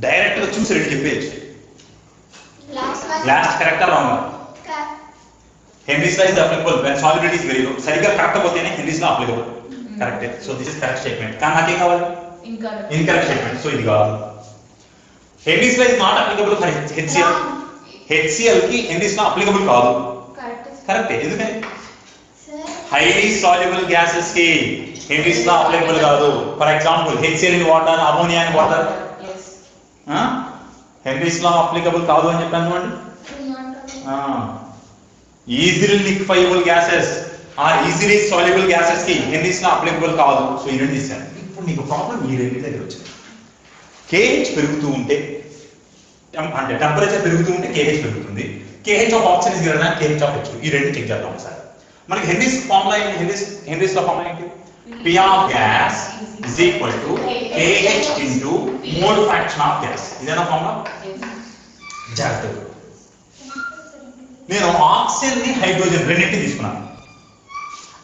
Direct గా చూసి ready చెప్పేయచ్చు. Last కరెక్టా wrong? Henry's law is applicable when solubility is very low. సరిగ్గా correct పోతేనే Henry's law applicable. కరెక్టే. So this is correct statement. కానీ నాకేం కావాలి? Incorrect statement. So ఇది కాదు. Henry's law is not applicable for HCl. HCl కి Henry's law applicable కాదు. కరెక్టే. ఎందుకని? హైలీ సాల్యుబుల్ గ్యాసెస్ కి Henry's law applicable కాదు. For example HCl in water, ammonia in water. Henry's law applicable కాదు అని చెప్పాను చూడండి. Easily liquefiable gases are easily soluble gases కి Henry's law applicable కాదు. సో ఈ రెండు ఇస్తాను. ఇప్పుడు నీకు ప్రాబ్లం ఈ రెండు దగ్గర వచ్చింది. KH పెరుగుతూ ఉంటే అంటే టెంపరేచర్ పెరుగుతూ ఉంటే KH పెరుగుతుంది. KH of oxygen is greater than KH of H2. ఈ రెండు చెక్ చేద్దాం ఒకసారి. మనకి Henry's ఫార్ములా ఏంటి? Henry's law ఫార్ములా ఏంటి? P of gas is equal to KH into mole fraction of gas. ఇదేనా ఫార్ములా? జాగ్రత్తగా. నేను ఆక్సిజన్ ని హైడ్రోజన్ రెండింటిని తీసుకున్నాను.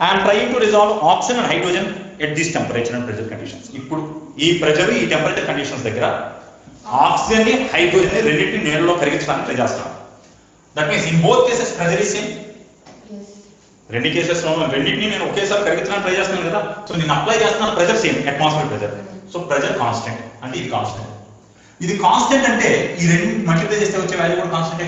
I'm trying to resolve oxygen and hydrogen at this temperature and pressure conditions. ఇప్పుడు ఈ pressure ఈ టెంపరేచర్ కండిషన్స్ దగ్గర ఆక్సిజన్ ని హైడ్రోజన్ ని రెండింటిని నీళ్ళలో కరిగించడానికి ట్రై చేస్తాను. That means in both cases pressure is same. రెండు కేసెస్ లో రెండింటిని నేను ఒకేసారి కరిగించడానికి ట్రై చేస్తున్నాను కదా. సో నేను అప్లై చేస్తున్నాను pressure same, atmosphere pressure. So pressure constant అంటే ఇది కాన్స్టెంట్. ఇది కాన్స్టెంట్ అంటే ఈ రెండు మల్టిప్లై చేస్తే వచ్చే వాల్యూ కూడా కాన్స్టెంటే.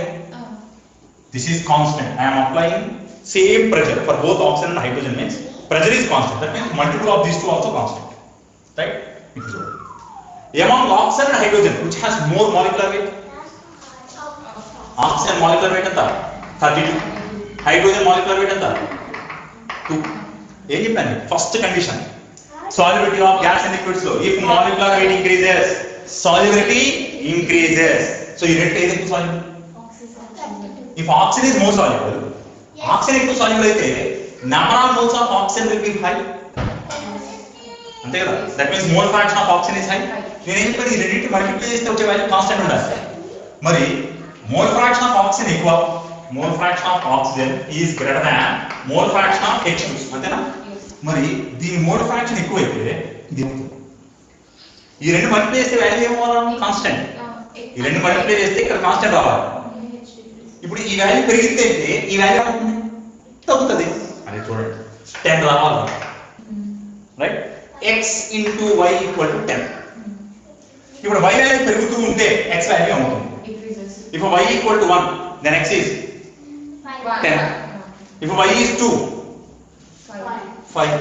This is constant. I'm applying same pressure for both oxygen and hydrogen means pressure is constant. That means multiple of these two also constant. Right? Among oxygen and hydrogen, which has more molecular weight? Oxygen molecular weight ఎంత 32, hydrogen molecular weight ఎంత 2. ఏం చెప్పాను first condition solubility of gas and liquids లో if molecular weight increases solubility increases. So ఈ రెండిట్లో ఏది ఎక్కువ soluble? If oxygen is more soluble, oxygen ఎక్కువ soluble అయితే number of moles of oxygen will be high. అంతే కదా, that means mole fraction of oxygen is high. నేను ఏం చెప్పాను, ఈ రెండింటి మల్టిప్లై చేస్తే వచ్చే వాల్యూ కాన్స్టెంట్ ఉండాలి. మరి మోల్ ఫ్రాక్షన్ ఆఫ్ ఆక్సిజన్ ఎక్కువ, mole fraction of oxygen is greater than mole fraction of H2, అంతేనా? మరి దీని మోల్ ఫ్రాక్షన్ ఎక్కువ అయితే ఇది ఏమవుతుంది? ఈ రెండు మల్టిప్లై చేస్తే వాల్యూ ఏమవ్వాలి? కాన్స్టెంట్. ఈ రెండు మల్టిప్లై చేస్తే ఇక్కడ కాన్స్టెంట్ రావాలి. ఇప్పుడు ఈ వాల్యూ పెరిగితే ఈ వాల్యూ ఏమవుతుంది? తగ్గుతుంది. అదే చూడండి 10 రావాలి, right? x into y equal to 10. ఇప్పుడు y వాల్యూ పెరుగుతూ ఉంటే x వాల్యూ ఏమవుతుంది? If y equal to 1, then x is 10. If y is 2, 5.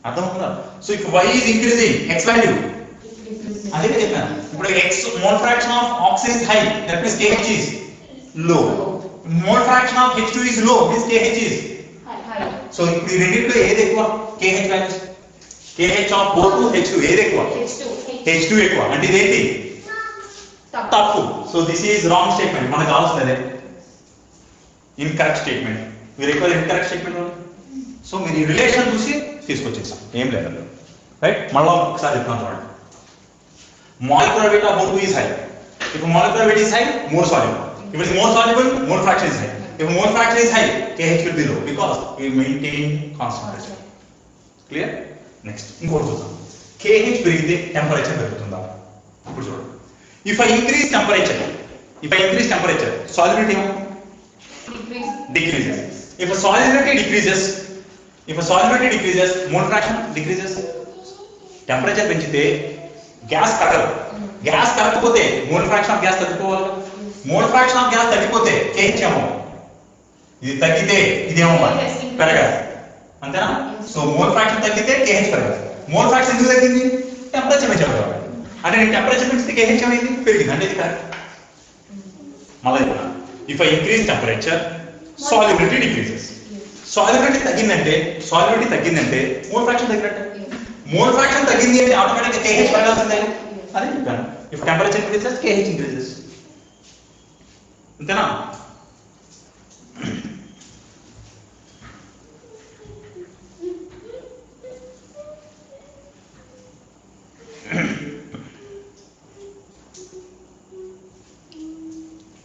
అర్థమవుతుందా? So if y is increasing, x value అదే చెప్పాను. ఇప్పుడు x mole fraction of oxygen is high, that means KH is low. Mole fraction of H2 is low, means KH is high. So ఇప్పుడు ఈ రెండిట్లో ఏది ఎక్కువ? KH values. KH of both H2 ఏది ఎక్కువ? H2 ఎక్కువ. అంటే ఇదేంటి? తప్పు. So this is wrong statement. మనకు కావాల్సిందే ఇన్కరెక్ట్ స్టేట్మెంట్. మీరు ఎక్కువ ఇన్కరెక్ట్ స్టేట్మెంట్. సో మీరు ఈ రిలేషన్ చూసి తీసుకొచ్చేసాం, ఏం లేదు, రైట్? మళ్ళీ ఒకసారి చెప్తాను చూడండి. Molecular weight of both is high. If molecular weight is high, more soluble. If it is more soluble, mole fraction is high. If mole fraction is high, KH will be low because we maintain concentration. Clear? Next, ఇంకోటి చూద్దాం. KH పెరిగితే temperature పెరుగుతుందా? ఇప్పుడు చూడండి. If I increase temperature, solubility decreases. If a solubility decreases, mole fraction decreases. Temperature పెంచితే gas కరగదు. Gas కరగకపోతే mole fraction of gas తగ్గిపోవాలి. మోల్ ఫ్రాక్షన్ ఆఫ్ గ్యాస్ తగ్గిపోతే KH ఏమో, ఇది తగ్గితే ఇదేమో పెరగాలి, అంతేనా? సో మోల్ ఫ్రాక్షన్ తగ్గితే KH పెరగాలి. మోల్ ఫ్రాక్షన్ ఎందుకు తగ్గింది? టెంపరేచర్ పెంచాలి. అంటే నేను టెంపరేచర్ పెంచితే KH ఏమైంది? పెరిగింది. అంటే ఇది కరెక్ట్. మళ్ళీ if I increase temperature solubility decreases. Solubility తగ్గిందంటే మోల్ ఫ్రాక్షన్ తగ్గినట్టే. మోల్ ఫ్రాక్షన్ తగ్గింది అంటే ఆటోమేటిక్గా KH పెరగాల్సిందే. అదే చెప్పాను. If temperature increases KH increases, అంతేనా?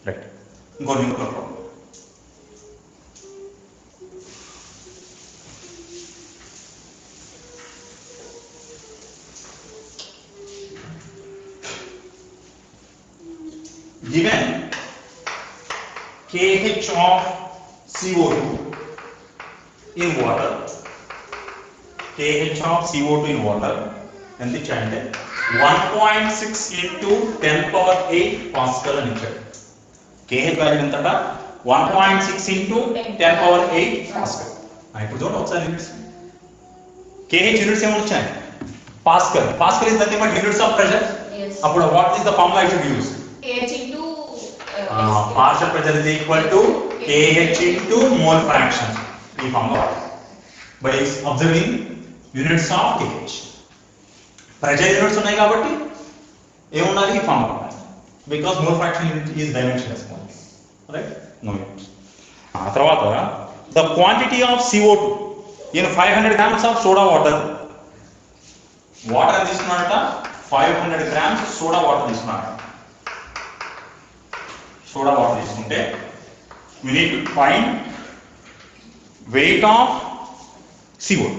రైట్. ఇంకో problem. Given KH of CO2 in water, KH of CO2 in water ఎంత ఇచ్చాడంటే 1.6 into 10 power 8 పాస్కల్ అని ఇచ్చాడు. KH వాల్యూ ఎంతట? 1.6 into 10 power 8 పాస్కల్. ఇప్పుడు చూడండి ఒకసారి యూనిట్స్. KH యూనిట్స్ ఏమో వచ్చాయి? Pascal. Pascal is nothing but units of pressure. అప్పుడు what is the formula I should use? KH into partial pressure is equal to KH into mole fraction. ఈ formula by observing units of KH. Pressure units ఉన్నాయి కాబట్టి ఏముండాలి? ఈ formula. Because mole fraction unit is dimensionless, right? No units. ఆ తర్వాత the quantity of CO2 in 500 grams of soda water. Water తీసుకున్నాడట 500 grams soda water తీసుకున్నాడట. Soda water తీసుకుంటే we need to find weight of CO2.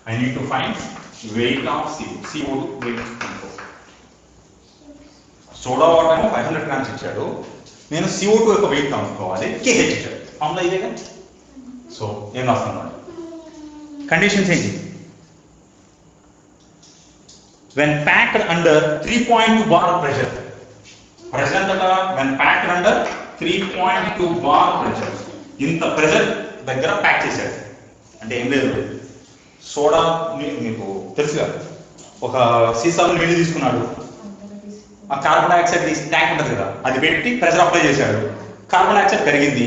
I need to find weight of CO2 weight. Soda water 500 grams ఇచ్చాడు, నేను CO2 యొక్క wait కనుక్కోవాలి. KH ఇచ్చాడు. Formula ఇదేగా. So ఏం రాస్తున్నాడు? కండిషన్స్ ఏంటి? when packed under 3.2 bar pressure. Pressure ఎంత? when packed under 3.2 bar pressure. ఇంత ప్రెషర్ దగ్గర ప్యాక్ చేశాడు. అంటే ఏం లేదు, సోడా మీకు తెలుసుగా, ఒక సీసాలో నీళ్ళు తీసుకున్నాడు, ఆ కార్బన్ డైఆక్సైడ్ ట్యాంక్ ఉంటుంది కదా, అది పెట్టి ప్రెషర్ అప్లై చేశాడు. కార్బన్ డైఆక్సైడ్ కరిగింది,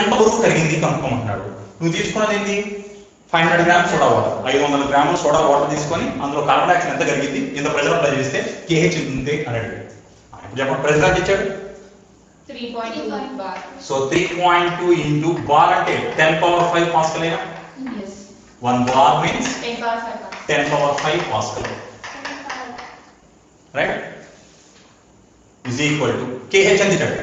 ఎంత వరకు కరిగింది కనుక్కోమంటున్నాడు. నువ్వు తీసుకున్నది ఏంటి 500 గ్రామ్స్ సోడా వాటర్, 500 గ్రాముల సోడా వాటర్ తీసుకొని అందులో కార్బన్ డైఆక్సైడ్ ఎంత కరిగింది, ఇంత ప్రెషర్ అప్లై చేస్తే KH ఉంది అని అడిగాడు. ఇప్పుడు చెప్పండి ప్రెషర్ ఎంత ఇచ్చాడు. 3.2 bar. సో 3.2 into బార్ అంటే 10 power 5 పాస్కల్ అయినా. Yes. 1 bar means 10 bar 5 bar. 10 power 5 pascal, right, is equal to KH ఎంత ఇచ్చాడు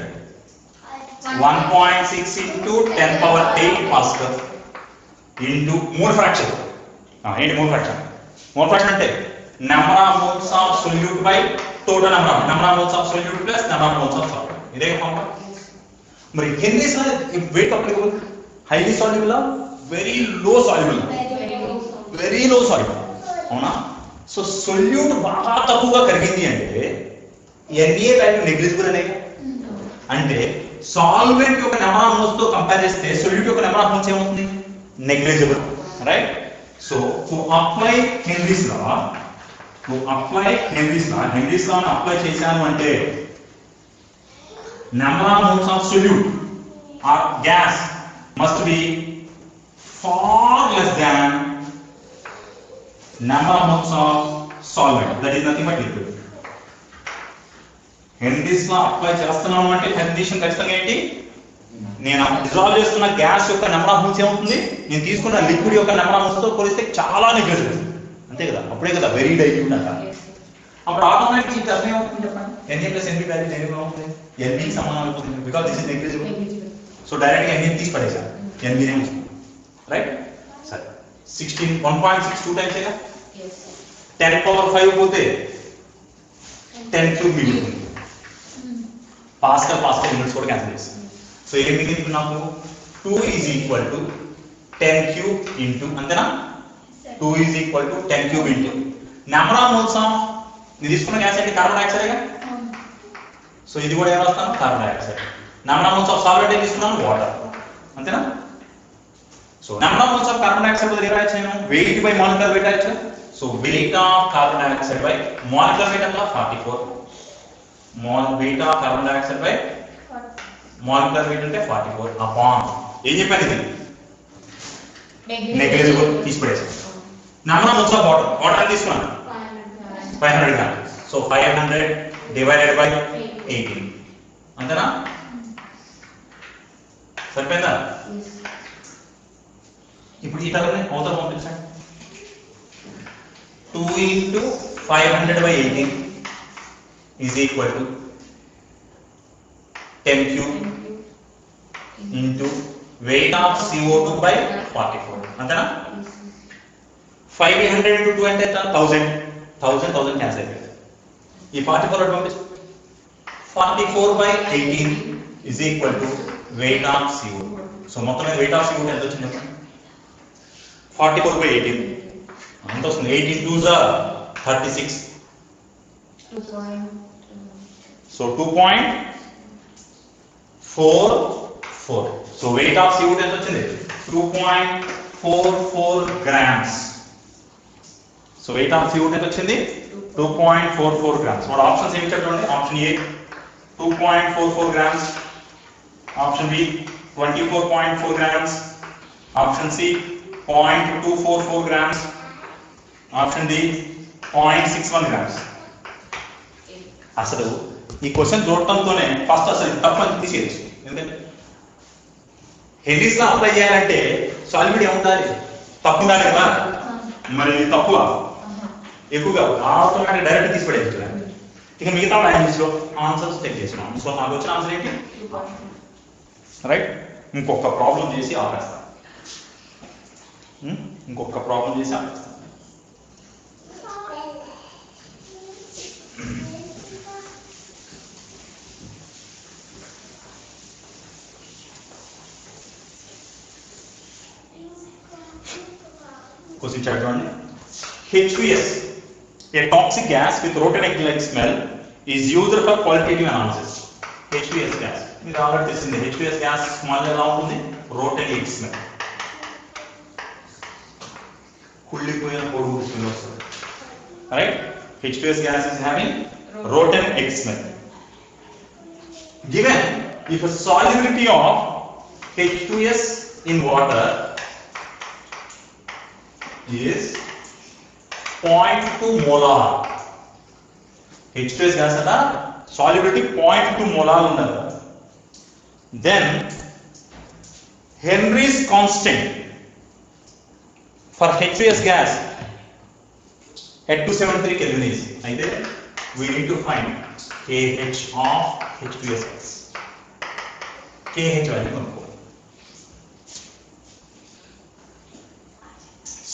1.6 into 10 power 8 pascal into mole fraction. ఏంటి మోల్ ఫ్రాక్షన్? మోల్ ఫ్రాక్షన్ అంటే number of moles of solute by total number of moles of solute plus number of moles of solvent. ఇదే formula. మరి Henry's law weight applicable, highly soluble, very low soluble, very low soluble, అవునా? So solute బాగా తక్కువగా కరిగింది అంటే NA value negligible అనే. అంటే solvent యొక్క number of moles తో కంపేర్ చేస్తే సొల్యూట్ యొక్క నెంబర్ ఆఫ్ మోల్స్ ఏమవుతుంది? Negligible, right? So to apply Henry's law, Henry's law apply చేశాను అంటే number of moles of solute or gas must be far less than number of moles of solvent, that is nothing but liquid. Henry's law apply చేస్తున్నాము అంటే condition ఖచ్చితంగా ఏంటి? నేను dissolve చేస్తున్న gas యొక్క number of moles ఏమవుతుంది, నేను తీసుకున్న లిక్విడ్ యొక్క నెంబర్ ఆఫ్ మోల్స్ తో పోలిస్తే చాలా నెగ్లిజిబుల్, అంతే కదా? అప్పుడే కదా వెరీ డైల్యూట్ అంట. అప్పుడు ఆటోమేటిక్ ఈ టర్మ్ ఏమవుతుంది చెప్పండి? Na plus Nb value negative అవుతుంది, Nb కి సమానం అవుతుంది because this is negligible. So direct గా Na తీసి పడేసాను, Nb నే వస్తుంది, రైట్? సరే 16 1.62 టైమ్స్ ఏగా. Yes. 10 పవర్ 5 పోతే 10 క్యూబ్ మిగులుతుంది. పాస్కల్ యూనిట్స్ కూడా క్యాన్సిల్ చేస్తాం. సో ఏం మిగిలింది నాకు? 2 is equal to 10 cube into, అంతేనా? 2 is equal to 10 cube into number of moles of ఇది తీసుకున్న గ్యాస్ అంటే కార్బన్ డైఆక్సైడ్. సో ఇది కూడా ఏం రాస్తాను? Carbon dioxide. Number of moles of solvent ఏం తీసుకున్నాను? వాటర్, అంతేనా? So number of moles of carbon dioxide బదులు ఏం రాయొచ్చు నేను? వెయిట్ బై మాలిక్యులర్ వెయిట్ రాయొచ్చు. So weight of carbon dioxide by molecular weight ఎంత? 44. Weight of carbon dioxide by molecular weight అంటే 44 అపాన్ ఏం చెప్పాను? ఇది నెగ్లిజిబుల్, తీసి పడేసాను. Number of moles of water తీసుకున్నాను 500 grams. సో 500 divided by 18, అంతేనా? సరిపోయిందా? ఇప్పుడు ఈ టర్మ్ అవతల పంపించండి. 2 into 500 by 18 is equal to 10 cube into weight of CO2 by 44, అంతేనా? 500 into 2 అంటే 1000 క్యాన్సిల్ అయిపోయింది. ఈ 44 అటు పంపించు. 44 by 18 is equal to weight of CO2. So మొత్తం weight of CO2 ఎంత వచ్చింది చెప్పండి? 44 by 18 ఎంత వస్తుంది? 18 2s are 36. 2.2. So 2.44. So weight of CO2 ఎంత వచ్చింది? 2.44 grams. So weight of CO2 ఎంత వచ్చింది? 2.44 grams. మన ఆప్షన్స్ ఏమి ఇచ్చారు చూడండి. Option A 2.44 grams, option B 24.4 grams, option C 0.244 grams, option D 0.61 grams. అసలు ఈ క్వశ్చన్ చూడటంతోనే ఫస్ట్ అసలు తప్పని తీసేయచ్చు. ఎందుకంటే హెన్రీస్ లా అప్లై చేయాలంటే సాల్విడ్ ఏముండాలి? తక్కువ ఉండాలి కదా. మరి తక్కువ ఎక్కువగా ఆటోమేటిక్ డైరెక్ట్ తీసి పడేయచ్చు. ఇక మిగతా లాంగ్వేజ్ లో ఆన్సర్స్ చెక్ చేసినాం. సో నాకు వచ్చిన ఆన్సర్ ఏంటి? రైట్. ఇంకొక ప్రాబ్లం చేసి ఆపేస్తాను. Question చూడండి. H2S, a toxic gas with rotten-egg-like smell, is used for qualitative analysis. H2S gas. మీరు ఆల్రెడీ తెలిసిందే. H2S gas స్మెల్ ఎలా ఉంటుంది? rotten egg smell. కుళ్ళిపోయిన పొడుగు స్మెల్ వస్తుంది. Right? H2S gas is having rotten egg smell. Given if a solubility of H2S in water is 0.2 molar, H2S gas ada solubility 0.2 molar undada, then Henry's constant for H2S gas at 273 Kelvin is, either we need to find KH of H2S gas. KH value కనుక్కో.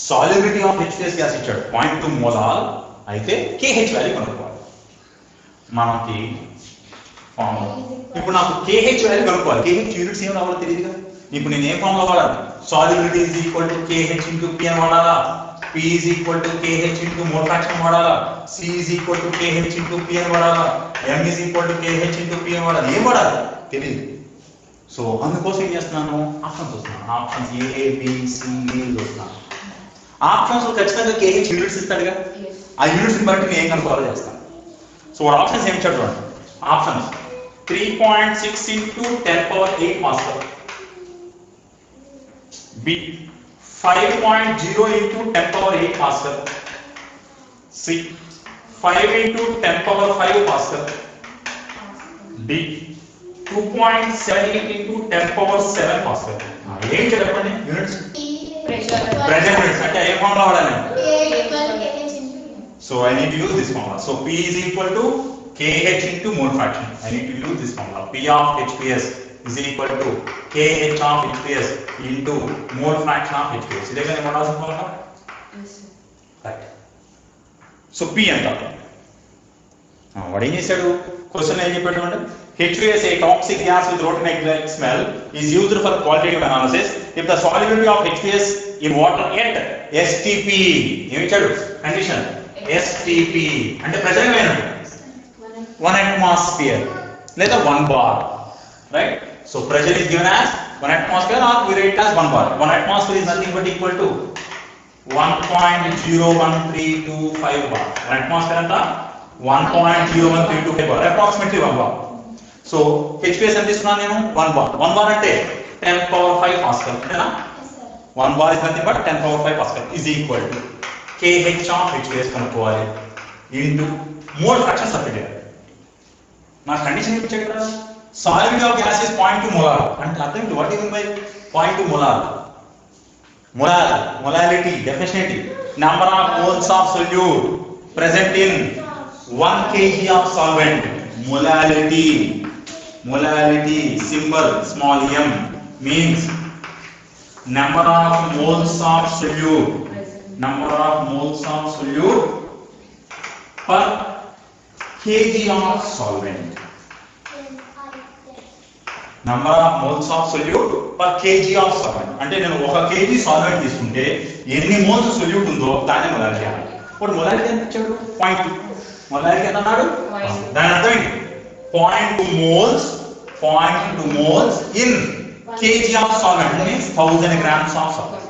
Solubility of H2S gas ఇచ్చాడు 0.2 molar, అయితే KH value కనుక్కోవాలి. మనకి ఇప్పుడు నాకు KH value కనుక్కోవాలి. KH units ఏం రావాలో తెలియదు కదా. ఇప్పుడు నేను ఏ ఫార్ములా వాడాలి? Solubility is equal to KH into P అని వాడాలా, P is equal to KH into mole fraction వాడాలా, C is equal to KH into P అని వాడాలా, M is equal to KH into P అని వాడాలి. ఏం వాడాలి తెలియదు. సో అందుకోసం ఏం చేస్తున్నాను, ఆప్షన్స్ చూస్తున్నాను. Options A, B, C, D చూస్తున్నాను. ఆప్షన్స్ ఖచ్చితంగా KH యూనిట్స్ ఇస్తాడుగా, ఆ యూనిట్స్ బట్టి నేను ఏం కనుక్కోవాలో చేస్తాను. సో ఆప్షన్స్ ఏమి ఇచ్చాడు చూడండి. Options 3.6 into 10 power 8 Pascal, B 5.0 into 10 power 8 Pascal, C 5 into 10 power 5 Pascal, D 2.78 into 10 power 7 Pascal. ఏం చెప్పండి యూనిట్స్? ప్రెజర్ యూనిట్స్ అంటే ఏ ఫార్ములా వాడాలి? So I need to use this formula. So P is equal to KH into mole fraction. I need to use this formula. P of HPS is equal to KH of HPS into mole fraction of HPS. Is that what I formula? Yes, sir. Right. So P ఎంత? What ఏం చేశాడు? Question ఏం చెప్పాడు అంటే H2S, a toxic gas with rotten-like smell, is used for qualitative analysis if the solubility of H2S in water at STP. ఏమి ఇచ్చాడు condition? STP అంటే pressure ఏమైనా 1 atmosphere లేదా 1 bar, right? So pressure is given as 1 atmosphere or we write it as 1 bar. 1 atmosphere is nothing but equal to 1.01325 bar. 1 atmosphere anta 1.01325 bar, approximately 1 bar. So HPS ఎంత తీసుకున్నాను నేను? 1 bar. 1 bar అంటే 10 power 5 Pascal అంతేనా? 1 bar is nothing but 10 power 5 Pascal is equal to KH of HPS కనుక్కోవాలి into mole fraction substitute. నా condition ఇచ్చాడు కదా, solubility of gas is 0.2 molar అంటే అర్థం ఏంటి? What is by 0.2 molar? molality definition ఏంటి? number of moles of solute present in 1 kg of solvent. molality symbol small m means number of moles of solute per kg of solvent. Number of moles of solute per kg of solvent అంటే నేను 1 kg solvent తీసుకుంటే ఎన్ని moles solute ఉందో దాన్ని molality అన్నాడు. ఇప్పుడు molality ఎంత ఇచ్చాడు? 0.2. మొలాలిటీ ఎంత అన్నాడు? దాని అర్థం ఏంటి? 0.2 moles in kg of solvent means 1000 grams of solvent.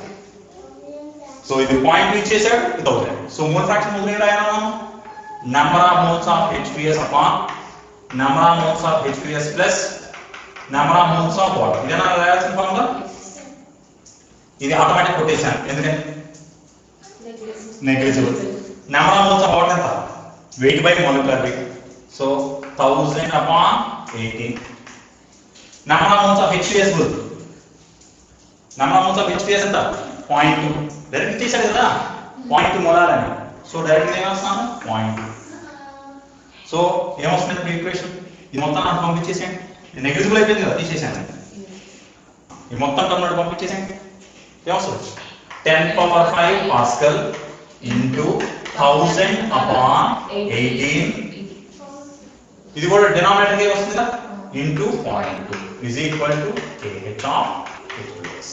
So ఇది 0.2 ఇచ్చేసాడు, 1000. సో మోల్ ఫ్రాక్షన్ ముందు రాయాలా మనం? number of moles of HPS upon number of moles of HPS plus number of moles of water. ఇదేనా రాయాల్సిన ఫార్ములా? ఇది automatic quotation ఎందుకంటే negligible. number of moles of water ఎంత? weight by molecular weight. So 1000 upon 18. number of moles of HPS good. number of moles of HPS ఎంత? 0.2. Direct ఇచ్చేసాడు కదా 0.2 molar అని. So direct ఏమొస్తాను? 0.2. So ఏమొస్తుంది మీ equation? ఇది మొత్తం నాకు పంపించేసేయండి. ఇది నెగ్లిజిబుల్ అయిపోయింది కదా, తీసేసాను. ఈ మొత్తం టర్మ్ పంపించేసేయండి. ఏమొస్తుంది? 10 power 5 Pascal into 1000 upon 18. ఇది కూడా డినామినేటర్ కి వస్తుంది కదా, into 0.2 is equal to KH of HPS.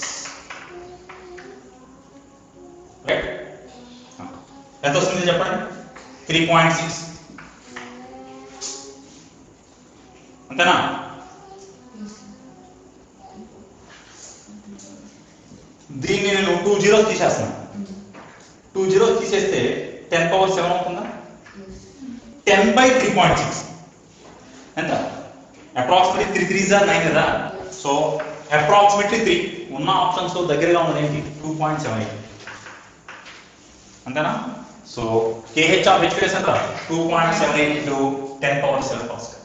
Right? ఎంత వస్తుంది చెప్పండి? 3.6 అంతేనా? దీన్ని నేను 2 zeros తీసేస్తాను. 2 zeros తీసేస్తే 10 power 7 అవుతుందా? 10 by 3.6 ఎంత? approximately 3 3s are 9 కదా, so approximately 3 ఉన్న ఆప్షన్స్ లో దగ్గరగా ఉన్నది ఏంటి 2.78 అంతేనా. సో KH of HPS ఎంత 2.78 into 10 power 7 Pascal.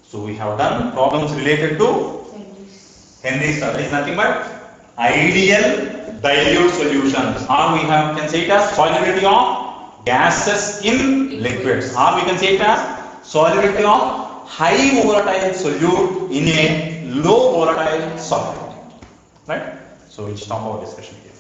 So we have done problems related to Henry's law. There is nothing but ideal dilute solutions, or we can say it as solubility of gases in liquids, or we can say it as solubility of high volatile solute in a low volatile solid, right? So we'll stop our discussion here.